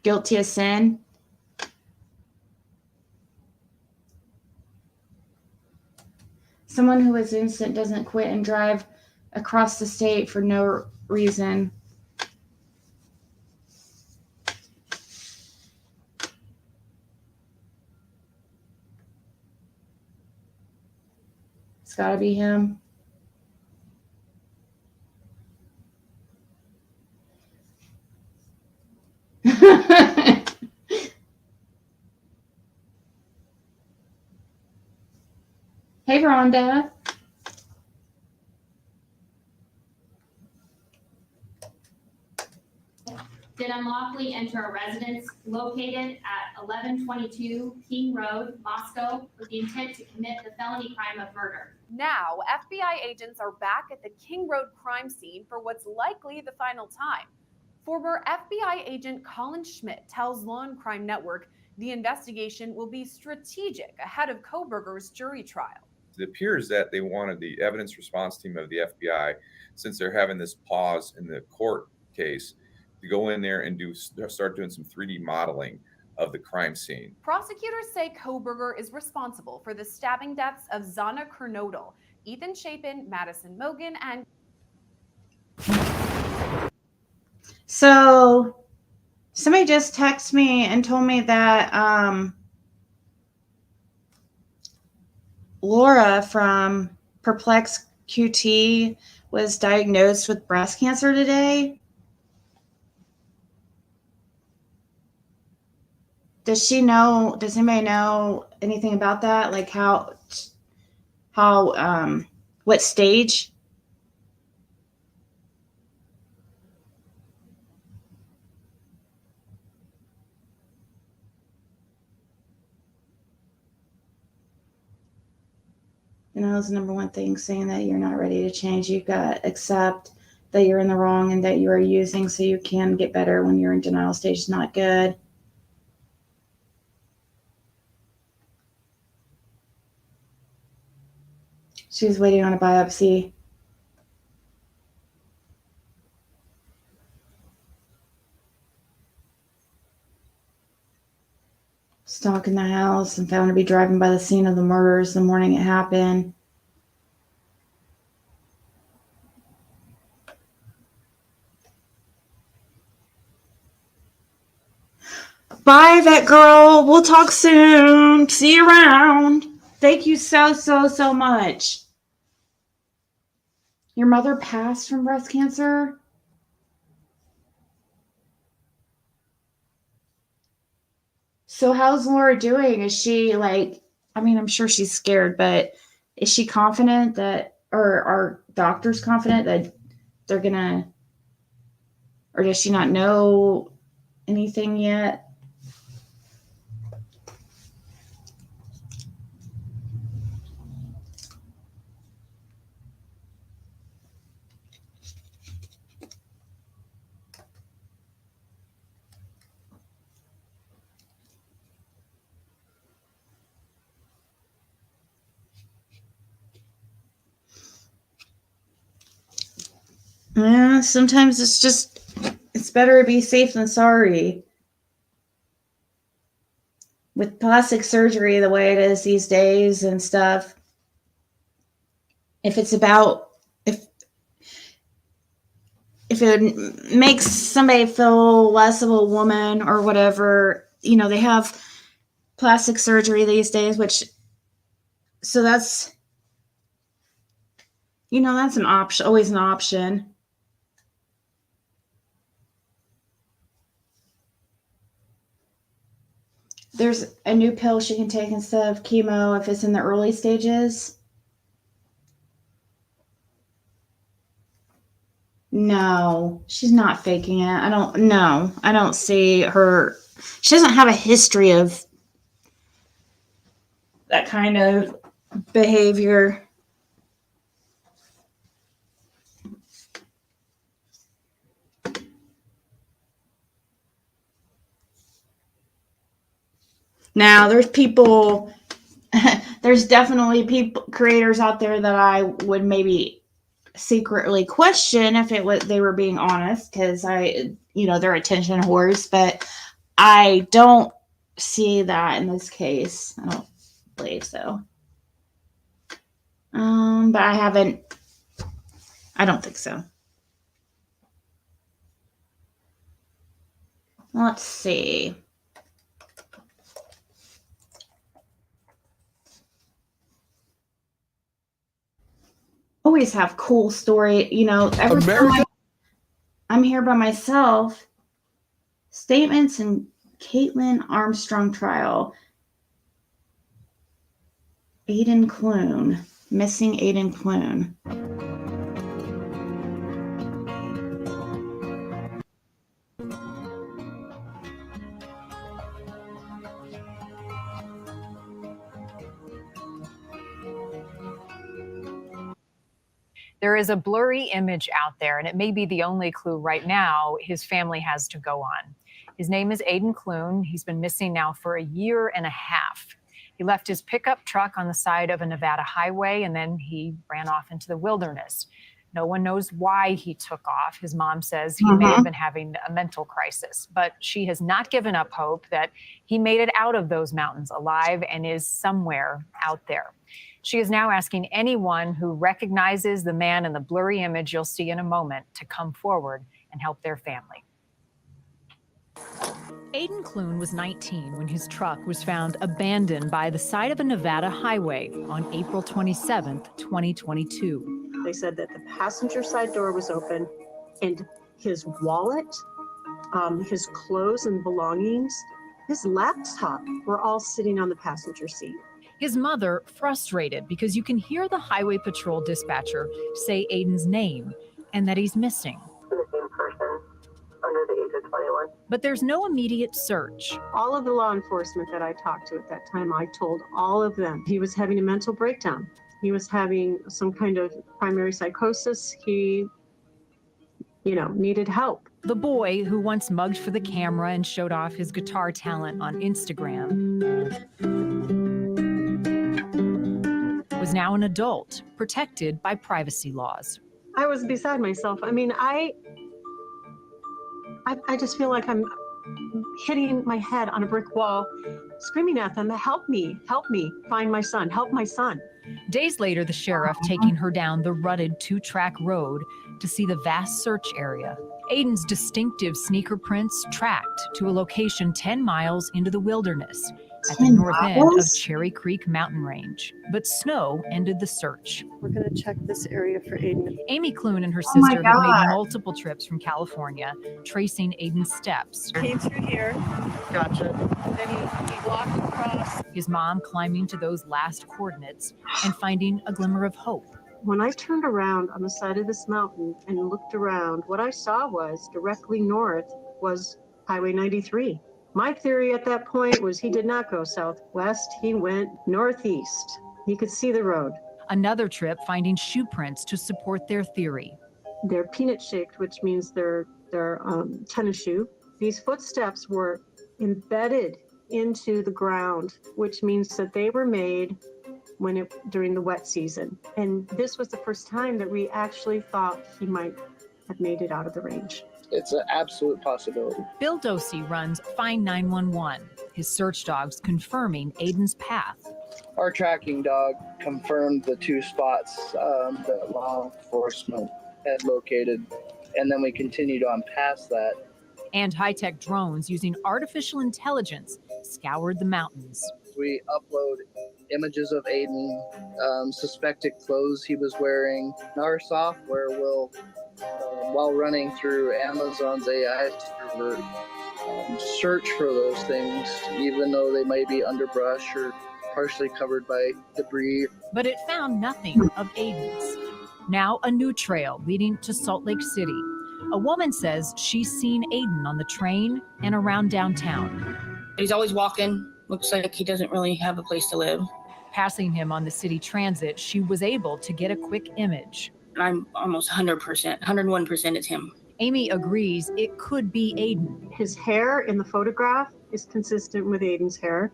Guilty of sin. Someone who is innocent doesn't quit and drive across the state for no reason. It's got to be him. Hey, Rhonda. Did unlawfully enter a residence located at 1122 King Road, Moscow, with the intent to commit the felony crime of murder. Now, FBI agents are back at the King Road crime scene for what's likely the final time. Former FBI agent Colin Schmidt tells Law and Crime Network the investigation will be strategic ahead of Kohberger's jury trial. It appears that they wanted the evidence response team of the FBI, since they're having this pause in the court case, to go in there and start doing some 3D modeling of the crime scene. Prosecutors say Kohberger is responsible for the stabbing deaths of Zana Kernodle, Ethan Chapin, Madison Mogan, and... So somebody just texted me and told me that Laura from Perplex QT was diagnosed with breast cancer today. Does she know? Does anybody know anything about that? Like how, what stage? You know, it's the number one thing, saying that you're not ready to change. You've got to accept that you're in the wrong and that you are using so you can get better. When you're in denial stage, is not good. She's waiting on a biopsy. Stalking the house and found to be driving by the scene of the murders the morning it happened. Bye, that girl. We'll talk soon. See you around. Thank you so much. Your mother passed from breast cancer? So how's Laura doing? Is she like, I mean, I'm sure she's scared, but is she confident that, or are doctors confident that they're gonna, or does she not know anything yet? Yeah, sometimes it's better to be safe than sorry. With plastic surgery the way it is these days and stuff, if it makes somebody feel less of a woman or whatever, you know, they have plastic surgery these days, so that's, you know, that's an option, always an option. There's a new pill she can take instead of chemo if it's in the early stages. No, she's not faking it. I don't see her. She doesn't have a history of that kind of behavior. Now, there's people, there's definitely creators out there that I would maybe secretly question if they were being honest, because they're attention whores, but I don't see that in this case. I don't believe so. But I don't think so. Let's see. always have cool story. You know, every time I'm here by myself. Statements in Caitlin Armstrong trial. Aiden Clune. Missing Aiden Clune. There is a blurry image out there, and it may be the only clue right now his family has to go on. His name is Aiden Clune. He's been missing now for a year and a half. He left his pickup truck on the side of a Nevada highway, and then he ran off into the wilderness. No one knows why he took off. His mom says he may have been having a mental crisis, but she has not given up hope that he made it out of those mountains alive and is somewhere out there. She is now asking anyone who recognizes the man in the blurry image you'll see in a moment to come forward and help their family. Aiden Clune was 19 when his truck was found abandoned by the side of a Nevada highway on April 27, 2022. They said that the passenger side door was open and his wallet, his clothes and belongings, his laptop were all sitting on the passenger seat. His mother frustrated because you can hear the highway patrol dispatcher say Aiden's name and that he's missing. The same person under the age of 21. But there's no immediate search. All of the law enforcement that I talked to at that time, I told all of them he was having a mental breakdown. He was having some kind of primary psychosis. He, needed help. The boy who once mugged for the camera and showed off his guitar talent on Instagram was now an adult, protected by privacy laws. I was beside myself. I mean, I just feel like I'm hitting my head on a brick wall, screaming at them, help me, find my son, help my son. Days later, the sheriff taking her down the rutted 2-track road to see the vast search area. Aiden's distinctive sneaker prints tracked to a location 10 miles into the wilderness at the north end of Cherry Creek mountain range. But snow ended the search. We're going to check this area for Aiden. Amy Clune and her sister have made multiple trips from California, tracing Aiden's steps. Came through here. Gotcha. Then he walked across. His mom climbing to those last coordinates and finding a glimmer of hope. When I turned around on the side of this mountain and looked around, what I saw was directly north was Highway 93. My theory at that point was he did not go southwest, he went northeast. He could see the road. Another trip finding shoe prints to support their theory. They're peanut shaped, which means they're tennis shoe. These footsteps were embedded into the ground, which means that they were made during the wet season. And this was the first time that we actually thought he might have made it out of the range. It's an absolute possibility. Bill Dosey runs Find 911, his search dogs confirming Aiden's path. Our tracking dog confirmed the 2 spots that law enforcement had located, and then we continued on past that. And high-tech drones using artificial intelligence scoured the mountains. We upload images of Aiden, suspected clothes he was wearing. Our software will, while running through Amazon's AI server, search for those things, even though they may be underbrush or partially covered by debris. But it found nothing of Aiden's. Now a new trail leading to Salt Lake City. A woman says she's seen Aiden on the train and around downtown. He's always walking. Looks like he doesn't really have a place to live. Passing him on the city transit, she was able to get a quick image. I'm almost 100%, 101% it's him. Amy agrees it could be Aiden. His hair in the photograph is consistent with Aiden's hair.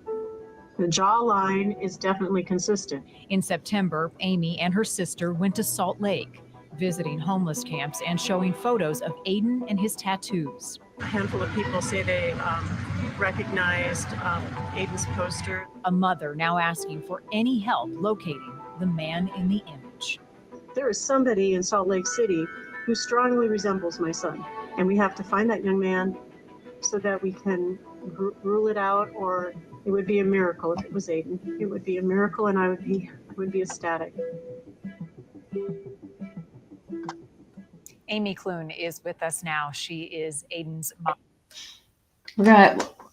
The jawline is definitely consistent. In September, Amy and her sister went to Salt Lake, visiting homeless camps and showing photos of Aiden and his tattoos. A handful of people say they recognized Aiden's poster. A mother now asking for any help locating the man in the image. There is somebody in Salt Lake City who strongly resembles my son, and we have to find that young man so that we can rule it out, or it would be a miracle if it was Aiden. It would be a miracle, and I would be ecstatic. Amy Clune is with us now. She is Aiden's mom.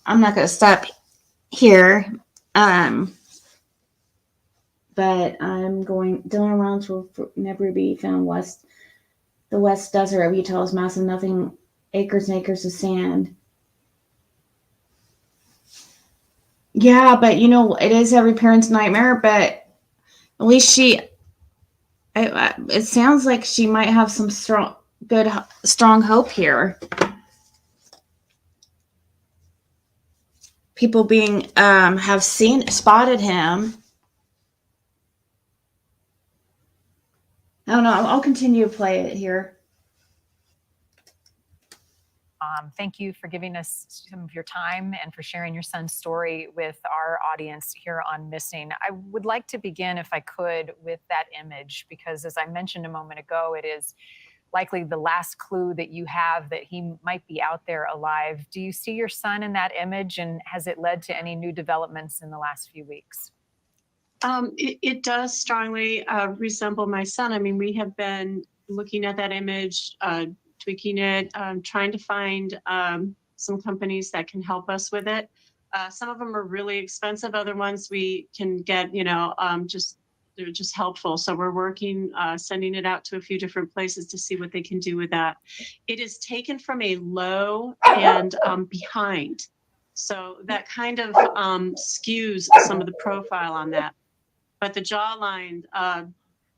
I'm not gonna stop here. But I'm going. Dylan rounds will never be found west. The west desert of Utah is massive, nothing, acres and acres of sand. Yeah, but it is every parent's nightmare. But at least it sounds like she might have some strong hope here. People have spotted him. I don't know. I'll continue to play it here. Thank you for giving us some of your time and for sharing your son's story with our audience here on Missing. I would like to begin, if I could, with that image, because as I mentioned a moment ago, it is likely the last clue that you have that he might be out there alive. Do you see your son in that image, and has it led to any new developments in the last few weeks? It does strongly resemble my son. I mean, we have been looking at that image, tweaking it, trying to find some companies that can help us with it. Some of them are really expensive. Other ones we can get, they're just helpful. So we're working, sending it out to a few different places to see what they can do with that. It is taken from a low and behind. So that kind of skews some of the profile on that. But the jawline,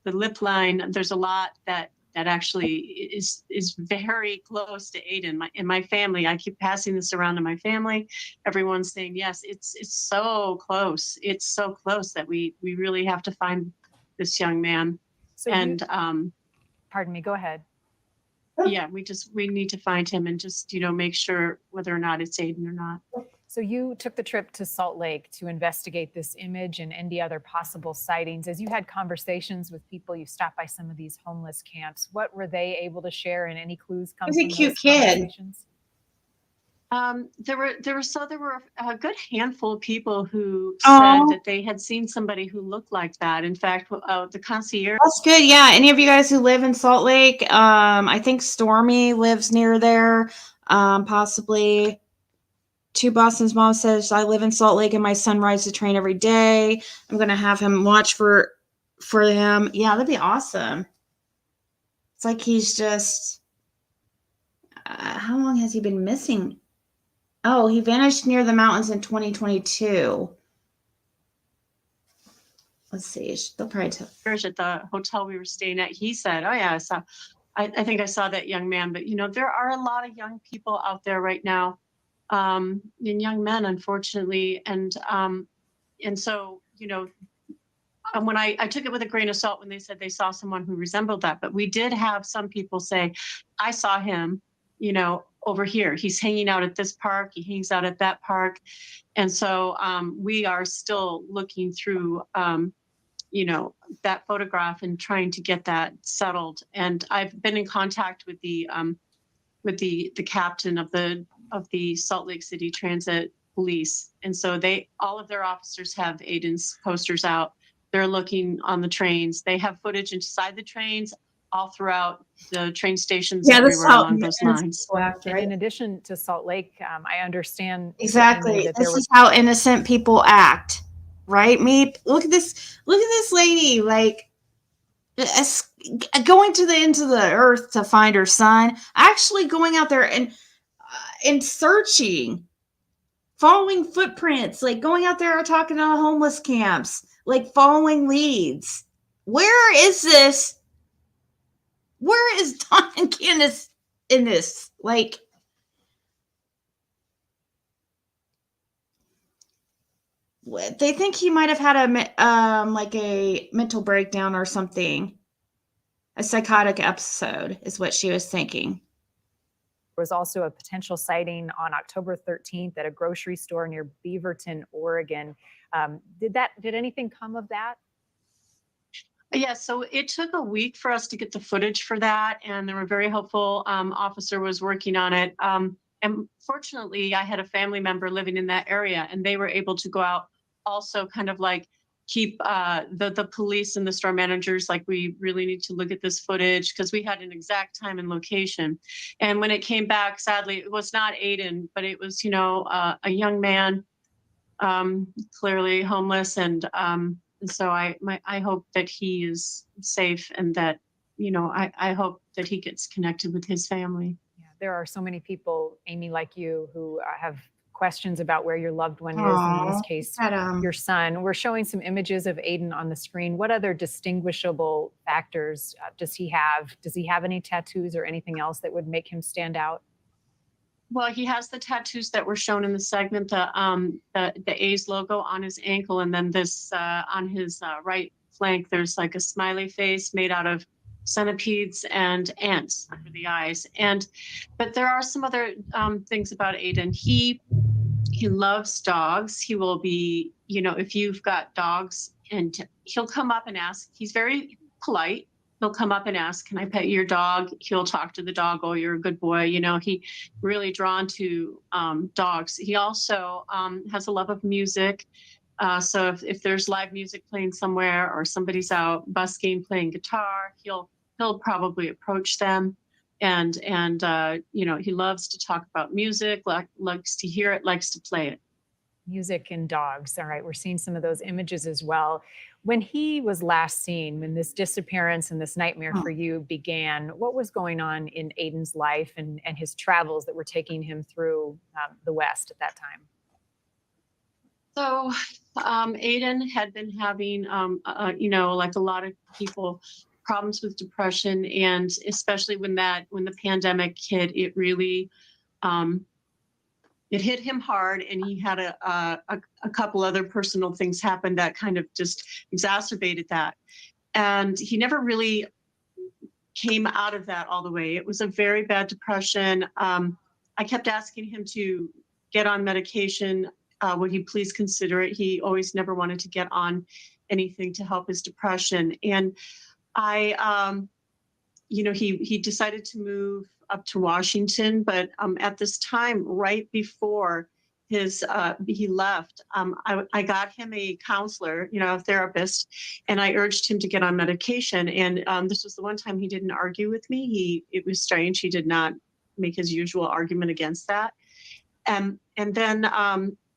the lip line, there's a lot that actually is very close to Aiden. In my family, I keep passing this around to my family. Everyone's saying, yes, it's so close. It's so close that we really have to find this young man. So pardon me, go ahead. Yeah, we need to find him and just, make sure whether or not it's Aiden or not. So you took the trip to Salt Lake to investigate this image and any other possible sightings. As you had conversations with people, you stopped by some of these homeless camps. What were they able to share, and any clues come from those conversations? There were a good handful of people who said that they had seen somebody who looked like that. In fact, the concierge. That's good. Yeah. Any of you guys who live in Salt Lake, I think Stormy lives near there, possibly. To Boston's mom says, I live in Salt Lake and my son rides the train every day. I'm going to have him watch for him. Yeah, that'd be awesome. It's like he's just, how long has he been missing? Oh, he vanished near the mountains in 2022. Let's see. They'll probably tell. At the hotel we were staying at, he said, oh yeah, I think I saw that young man. But, there are a lot of young people out there right now. And young men, unfortunately. And so, when I took it with a grain of salt when they said they saw someone who resembled that, but we did have some people say, I saw him, over here. He's hanging out at this park. He hangs out at that park. And so we are still looking through, that photograph and trying to get that settled. And I've been in contact with the captain of the Salt Lake City Transit Police. And so all of their officers have Aiden's posters out. They're looking on the trains. They have footage inside the trains, all throughout the train stations everywhere along those lines. Act, right? In addition to Salt Lake, I understand exactly. This is how innocent people act, right? Look at this lady, like going to the ends of the earth to find her son, actually going out there and searching, following footprints, like going out there talking to homeless camps, like following leads. Where is this? Where is Don and Candace in this? Like, they think he might have had a mental breakdown or something. A psychotic episode is what she was thinking. There was also a potential sighting on October 13th at a grocery store near Beaverton, Oregon. Did anything come of that? Yeah, so it took a week for us to get the footage for that, and they were very helpful. Officer was working on it. And fortunately, I had a family member living in that area, and they were able to go out also kind of like keep the police and the store managers, like, we really need to look at this footage, because we had an exact time and location. And when it came back, sadly, it was not Aiden, but it was, a young man, clearly homeless. And so I hope that he is safe, and that, I hope that he gets connected with his family. Yeah, there are so many people, Amy, like you, who have questions about where your loved one is, and in this Aw, case, that, your son. We're showing some images of Aiden on the screen. What other distinguishable factors does he have? Does he have any tattoos or anything else that would make him stand out? Well, he has the tattoos that were shown in the segment, the A's logo on his ankle, and then this on his right flank, there's like a smiley face made out of centipedes and ants under the eyes. But there are some other things about Aiden. He loves dogs. He will be, if you've got dogs, and he'll come up and ask. He's very polite. He'll come up and ask, "Can I pet your dog?" He'll talk to the dog. "Oh, you're a good boy." He really drawn to dogs. He also has a love of music. So if there's live music playing somewhere, or somebody's out busking playing guitar, he'll probably approach them. And he loves to talk about music, likes to hear it, likes to play it. Music and dogs. All right, we're seeing some of those images as well. When he was last seen, when this disappearance and this nightmare for you began, what was going on in Aiden's life and his travels that were taking him through the West at that time? So Aiden had been having, like a lot of people, problems with depression, and especially when the pandemic hit, it really it hit him hard, and he had a couple other personal things happen that kind of just exacerbated that, and he never really came out of that all the way. It was a very bad depression. I kept asking him to get on medication. Would he please consider it? He always never wanted to get on anything to help his depression. And he decided to move up to Washington, but at this time, right before he left, I got him a counselor, a therapist, and I urged him to get on medication. And this was the one time he didn't argue with me. It was strange. He did not make his usual argument against that. And then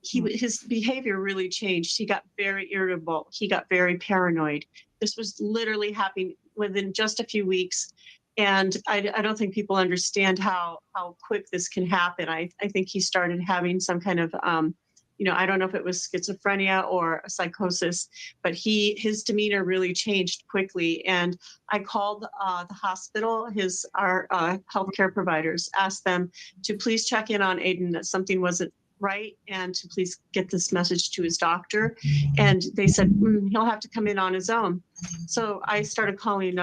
his behavior really changed. He got very irritable. He got very paranoid. This was literally happening within just a few weeks. And I don't think people understand how quick this can happen. I think he started having some kind of, I don't know if it was schizophrenia or a psychosis, but his demeanor really changed quickly. And I called the hospital, our healthcare providers, asked them to please check in on Aiden, that something wasn't right, and to please get this message to his doctor. And they said, he'll have to come in on his own. So I started calling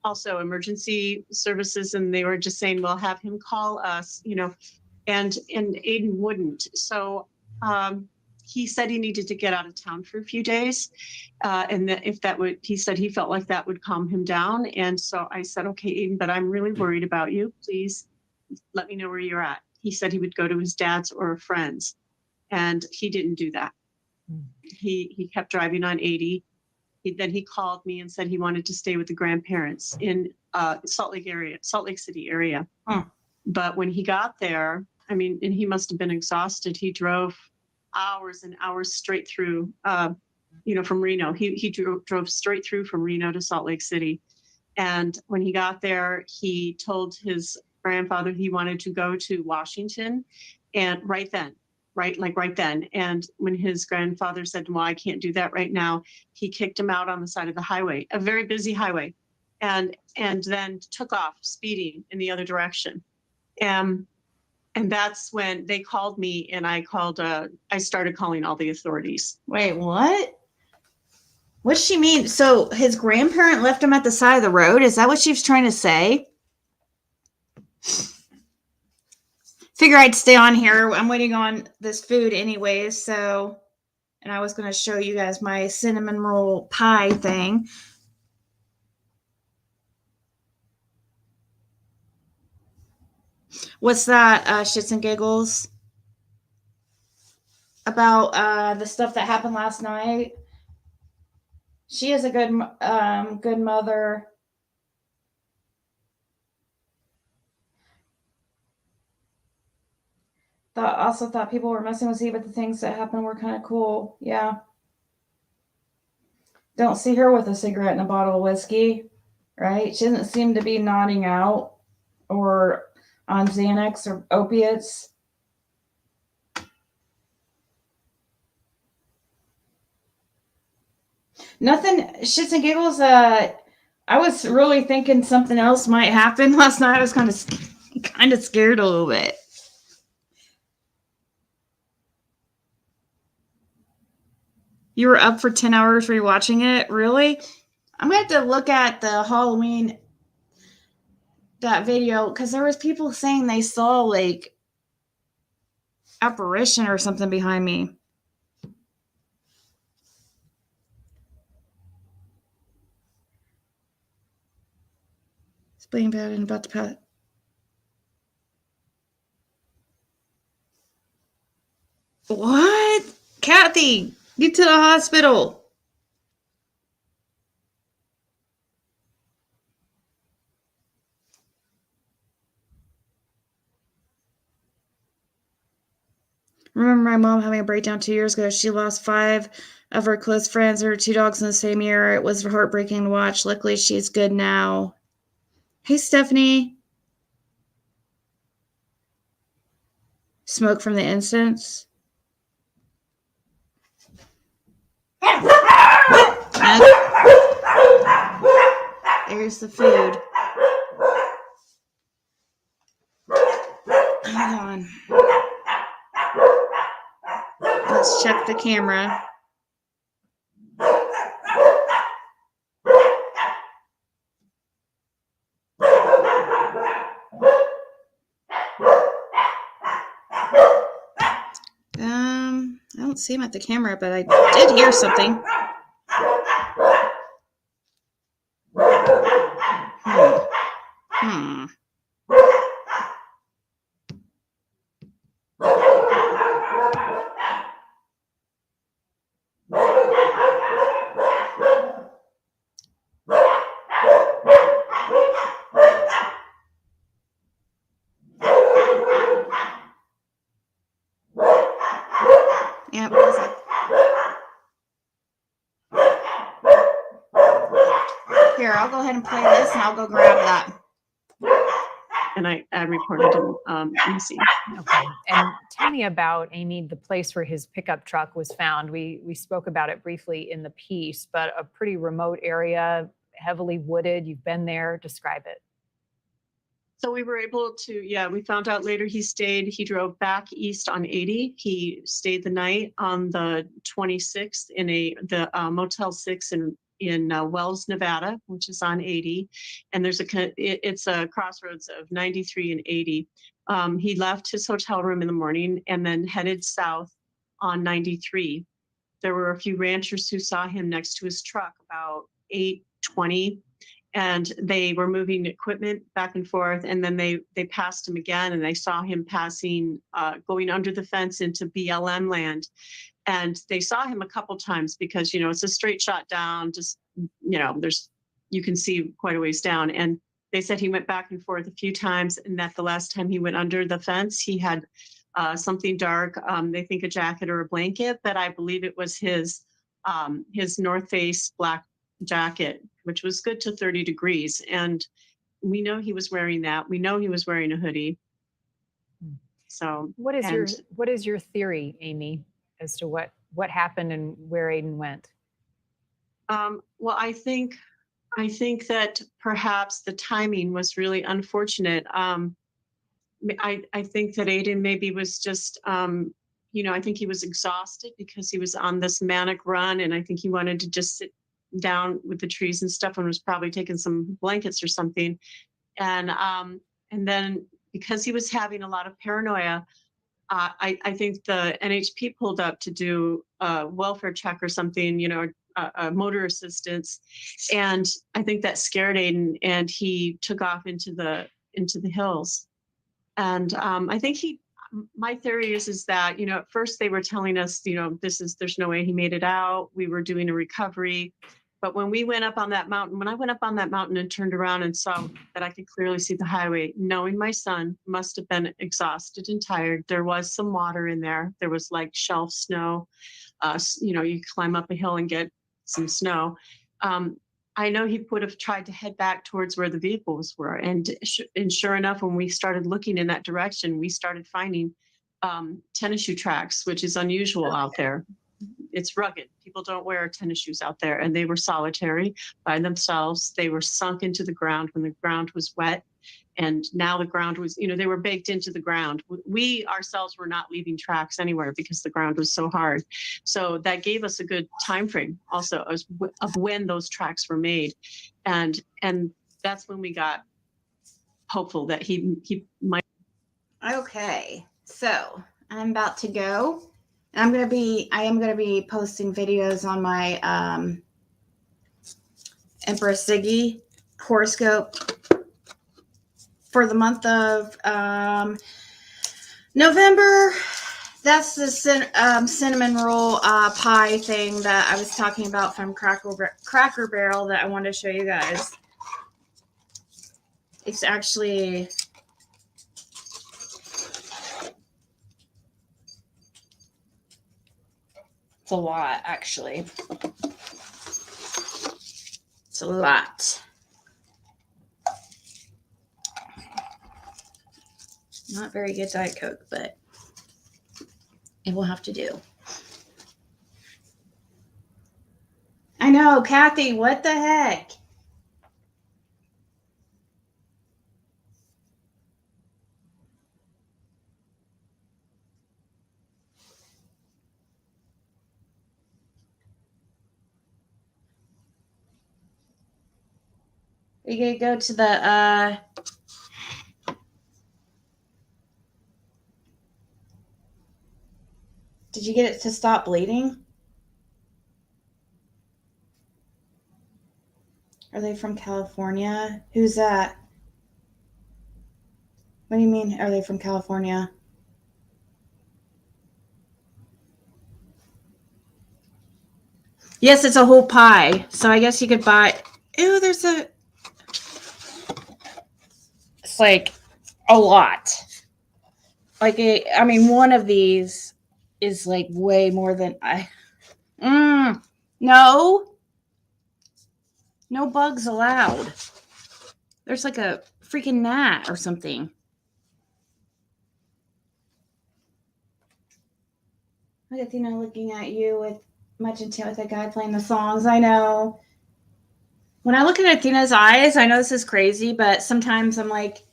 also emergency services, and they were just saying, well, have him call us, and Aiden wouldn't. So he said he needed to get out of town for a few days. And that he said he felt like that would calm him down. And so I said, okay, Aiden, but I'm really worried about you. Please let me know where you're at. He said he would go to his dad's or a friend's, and he didn't do that. He kept driving on 80. Then he called me and said he wanted to stay with the grandparents in Salt Lake City area. But when he got there, and he must have been exhausted. He drove hours and hours straight through, from Reno. He drove straight through from Reno to Salt Lake City. And when he got there, he told his grandfather he wanted to go to Washington, and right then. And when his grandfather said, well, I can't do that right now, he kicked him out on the side of the highway, a very busy highway, and then took off speeding in the other direction. And that's when they called me, and I started calling all the authorities. Wait, what? What's she mean? So his grandparent left him at the side of the road? Is that what she was trying to say? Figure I'd stay on here. I'm waiting on this food anyways, so, and I was going to show you guys my cinnamon roll pie thing. What's that, shits and giggles? About the stuff that happened last night? She is a good mother. Also thought people were messing with Z, but the things that happened were kind of cool. Yeah. Don't see her with a cigarette and a bottle of whiskey, right? She doesn't seem to be nodding out or on Xanax or opiates. Nothing, shits and giggles. I was really thinking something else might happen last night. I was kind of scared a little bit. You were up for 10 hours rewatching it? Really? I'm going to have to look at the Halloween, that video, because there was people saying they saw, like, apparition or something behind me. It's playing bad and about to pass. What? Kathy, get to the hospital. Remember my mom having a breakdown 2 years ago. She lost 5 of her close friends and her 2 dogs in the same year. It was heartbreaking to watch. Luckily, she's good now. Hey, Stephanie. Smoke from the incense. There's the food. Hold on. Let's check the camera. I don't see him at the camera, but I did hear something. Yep. Here, I'll go ahead and play this, and I'll go grab that. And I reported him missing. Okay. And tell me about, Amy, the place where his pickup truck was found. We spoke about it briefly in the piece, but a pretty remote area, heavily wooded. You've been there. Describe it. So we were able to, we found out later he drove back east on 80. He stayed the night on the 26th in the Motel 6 in Wells, Nevada, which is on 80. And it's a crossroads of 93 and 80. He left his hotel room in the morning and then headed south on 93. There were a few ranchers who saw him next to his truck about 8:20. And they were moving equipment back and forth. And then they passed him again, and they saw him passing, going under the fence into BLM land. And they saw him a couple times because, it's a straight shot down, just, you can see quite a ways down. And they said he went back and forth a few times, and that the last time he went under the fence, he had something dark, they think a jacket or a blanket, but I believe it was his North Face black jacket, which was good to 30 degrees. And we know he was wearing that. We know he was wearing a hoodie. So what is your theory, Amy, as to what happened and where Aiden went? Well, I think that perhaps the timing was really unfortunate. I think that Aiden maybe was just, I think he was exhausted because he was on this manic run, and I think he wanted to just sit down with the trees and stuff and was probably taking some blankets or something. And then because he was having a lot of paranoia, I think the NHP pulled up to do a welfare check or something, a motor assistance. And I think that scared Aiden, and he took off into the hills. And I think my theory is that, at first they were telling us, there's no way he made it out. We were doing a recovery. But when we went up on that mountain, when I went up on that mountain and turned around and saw that I could clearly see the highway, knowing my son must have been exhausted and tired, there was some water in there. There was like shelf snow. You climb up a hill and get some snow. I know he would have tried to head back towards where the vehicles were. And sure enough, when we started looking in that direction, we started finding tennis shoe tracks, which is unusual out there. It's rugged. People don't wear tennis shoes out there. And they were solitary by themselves. They were sunk into the ground when the ground was wet. And now the ground was, they were baked into the ground. We ourselves were not leaving tracks anywhere because the ground was so hard. So that gave us a good time frame also of when those tracks were made. And that's when we got hopeful that he might. Okay, so I'm about to go. I am going to be posting videos on my Empress Ziggy horoscope for the month of November. That's the cinnamon roll pie thing that I was talking about from Cracker Barrel that I wanted to show you guys. It's actually it's a lot, actually. It's a lot. Not very good Diet Coke, but it will have to do. I know, Kathy, what the heck? Are you gonna go to the did you get it to stop bleeding? Are they from California? Who's that? What do you mean, are they from California? Yes, it's a whole pie. So I guess you could buy. Ew, it's like a lot. Like one of these is like way more than no bugs allowed. There's like a freaking gnat or something. Look at Athena looking at you with much intent with that guy playing the songs. I know. When I look at Athena's eyes, I know this is crazy, but sometimes I'm like,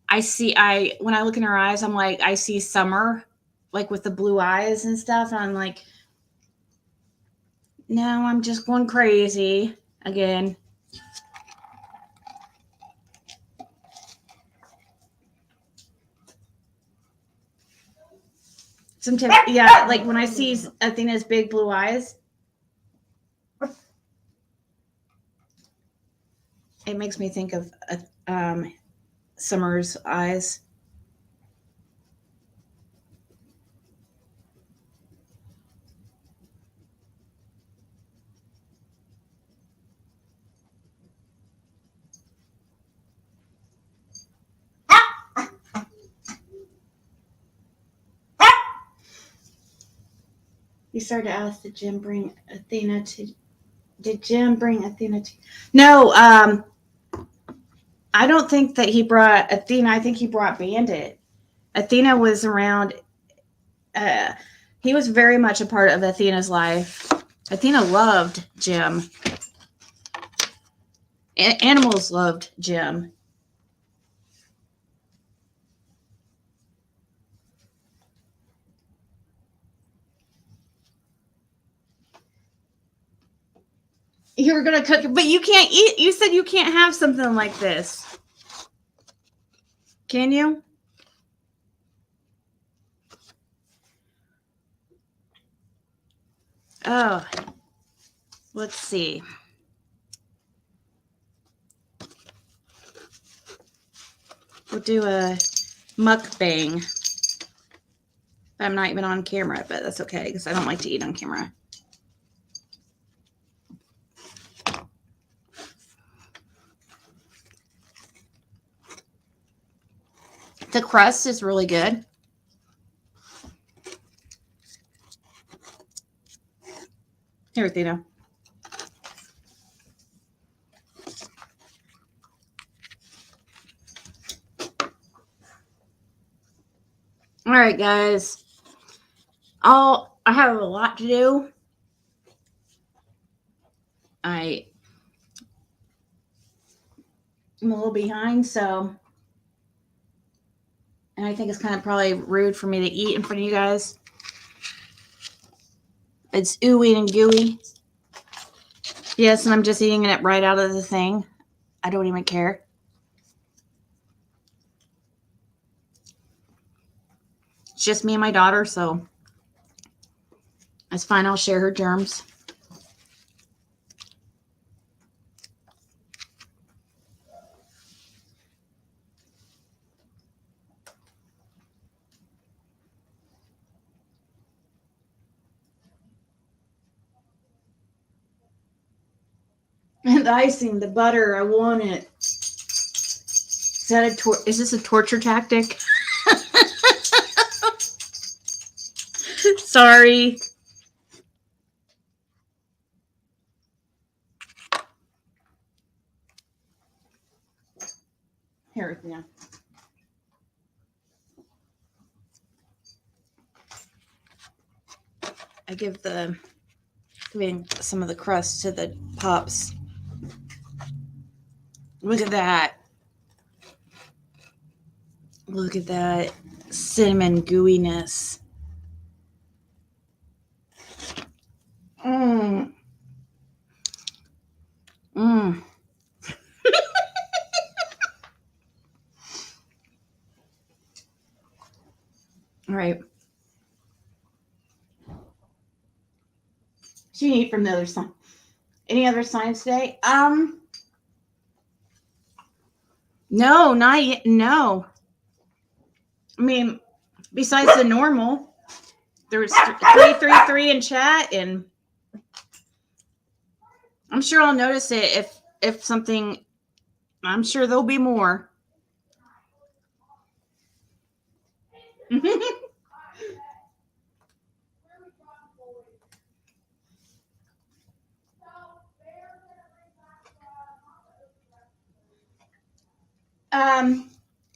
when I look in her eyes, I'm like, I see summer, like with the blue eyes and stuff. And I'm like, no, I'm just going crazy again. Sometimes, yeah, like when I see Athena's big blue eyes, it makes me think of Summer's eyes. You started to ask, did Jim bring Athena to? Did Jim bring Athena to? No, I don't think that he brought Athena. I think he brought Bandit. Athena was around. He was very much a part of Athena's life. Athena loved Jim. Animals loved Jim. You were going to cook, but you can't eat. You said you can't have something like this. Can you? Oh, let's see. We'll do a mukbang. I'm not even on camera, but that's okay because I don't like to eat on camera. The crust is really good. Here, Athena. All right, guys. I have a lot to do. I'm a little behind, so, and I think it's kind of probably rude for me to eat in front of you guys. It's ooey and gooey. Yes, and I'm just eating it right out of the thing. I don't even care. It's just me and my daughter, so that's fine. I'll share her germs. And the icing, the butter, I want it. Is this a torture tactic? Sorry. Here, yeah. I give some of the crust to the pups. Look at that. Look at that cinnamon gooiness. Mmm. Mmm. All right. What do you need from the other side? Any other signs today? No, not yet. No. I mean, besides the normal, there was 333 in chat, and I'm sure I'll notice it if something. I'm sure there'll be more.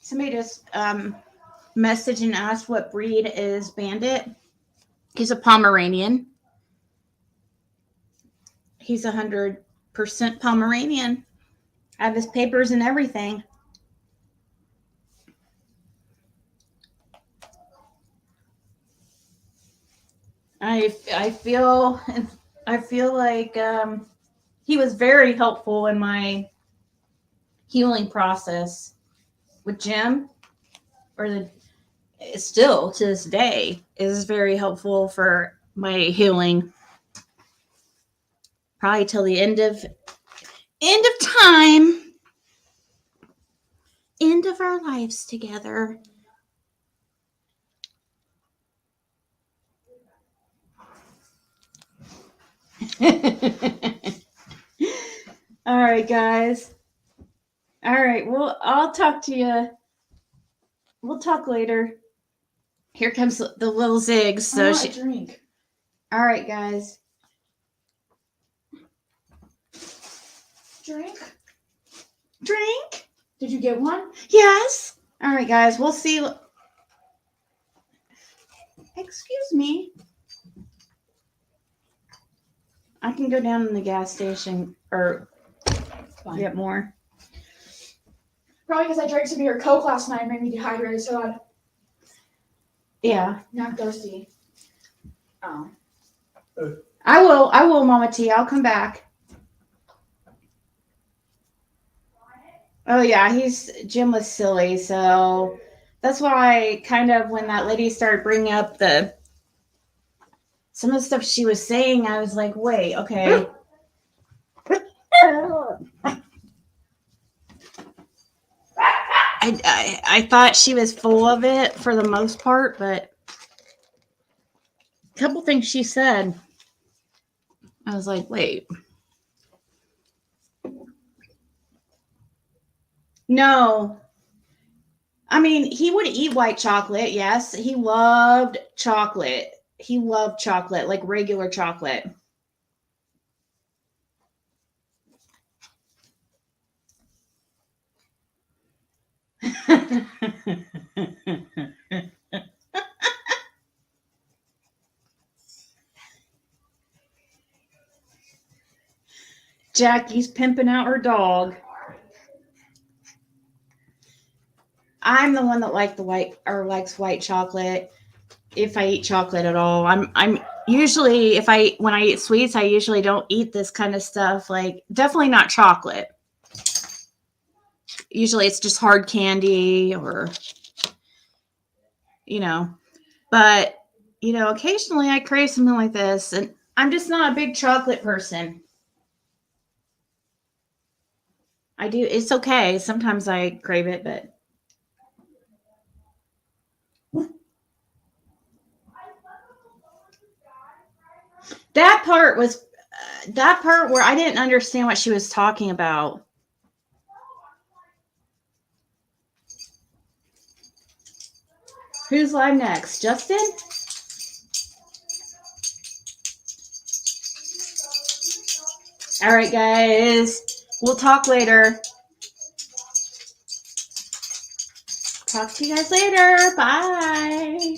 Somebody just messaged and asked what breed is Bandit. He's a Pomeranian. He's 100% Pomeranian. I have his papers and everything. I feel like he was very helpful in my healing process with Jim, still to this day is very helpful for my healing. Probably till the end of time, end of our lives together. All right, guys. All right. Well, I'll talk to you. We'll talk later. Here comes the little Ziggs. So she drink. All right, guys. Drink. Did you get one? Yes. All right, guys. We'll see. Excuse me. I can go down in the gas station or get more. Probably because I drank some of your Coke last night and made me dehydrated, so Yeah. now I'm thirsty. Oh. I will, Mama T. I'll come back. Oh yeah, Jim was silly, so that's why kind of when that lady started bringing up some of the stuff she was saying, I was like, wait, okay. I thought she was full of it for the most part, but a couple things she said, I was like, wait. No. I mean, he would eat white chocolate. Yes, he loved chocolate. He loved chocolate, like regular chocolate. Jackie's pimping out her dog. I'm the one that likes white chocolate. If I eat chocolate at all, I'm usually when I eat sweets, I usually don't eat this kind of stuff. Like definitely not chocolate. Usually it's just hard candy or but occasionally I crave something like this, and I'm just not a big chocolate person. I do. It's okay. Sometimes I crave it, but that part where I didn't understand what she was talking about. Who's live next? Justin? All right, guys. We'll talk later. Talk to you guys later. Bye.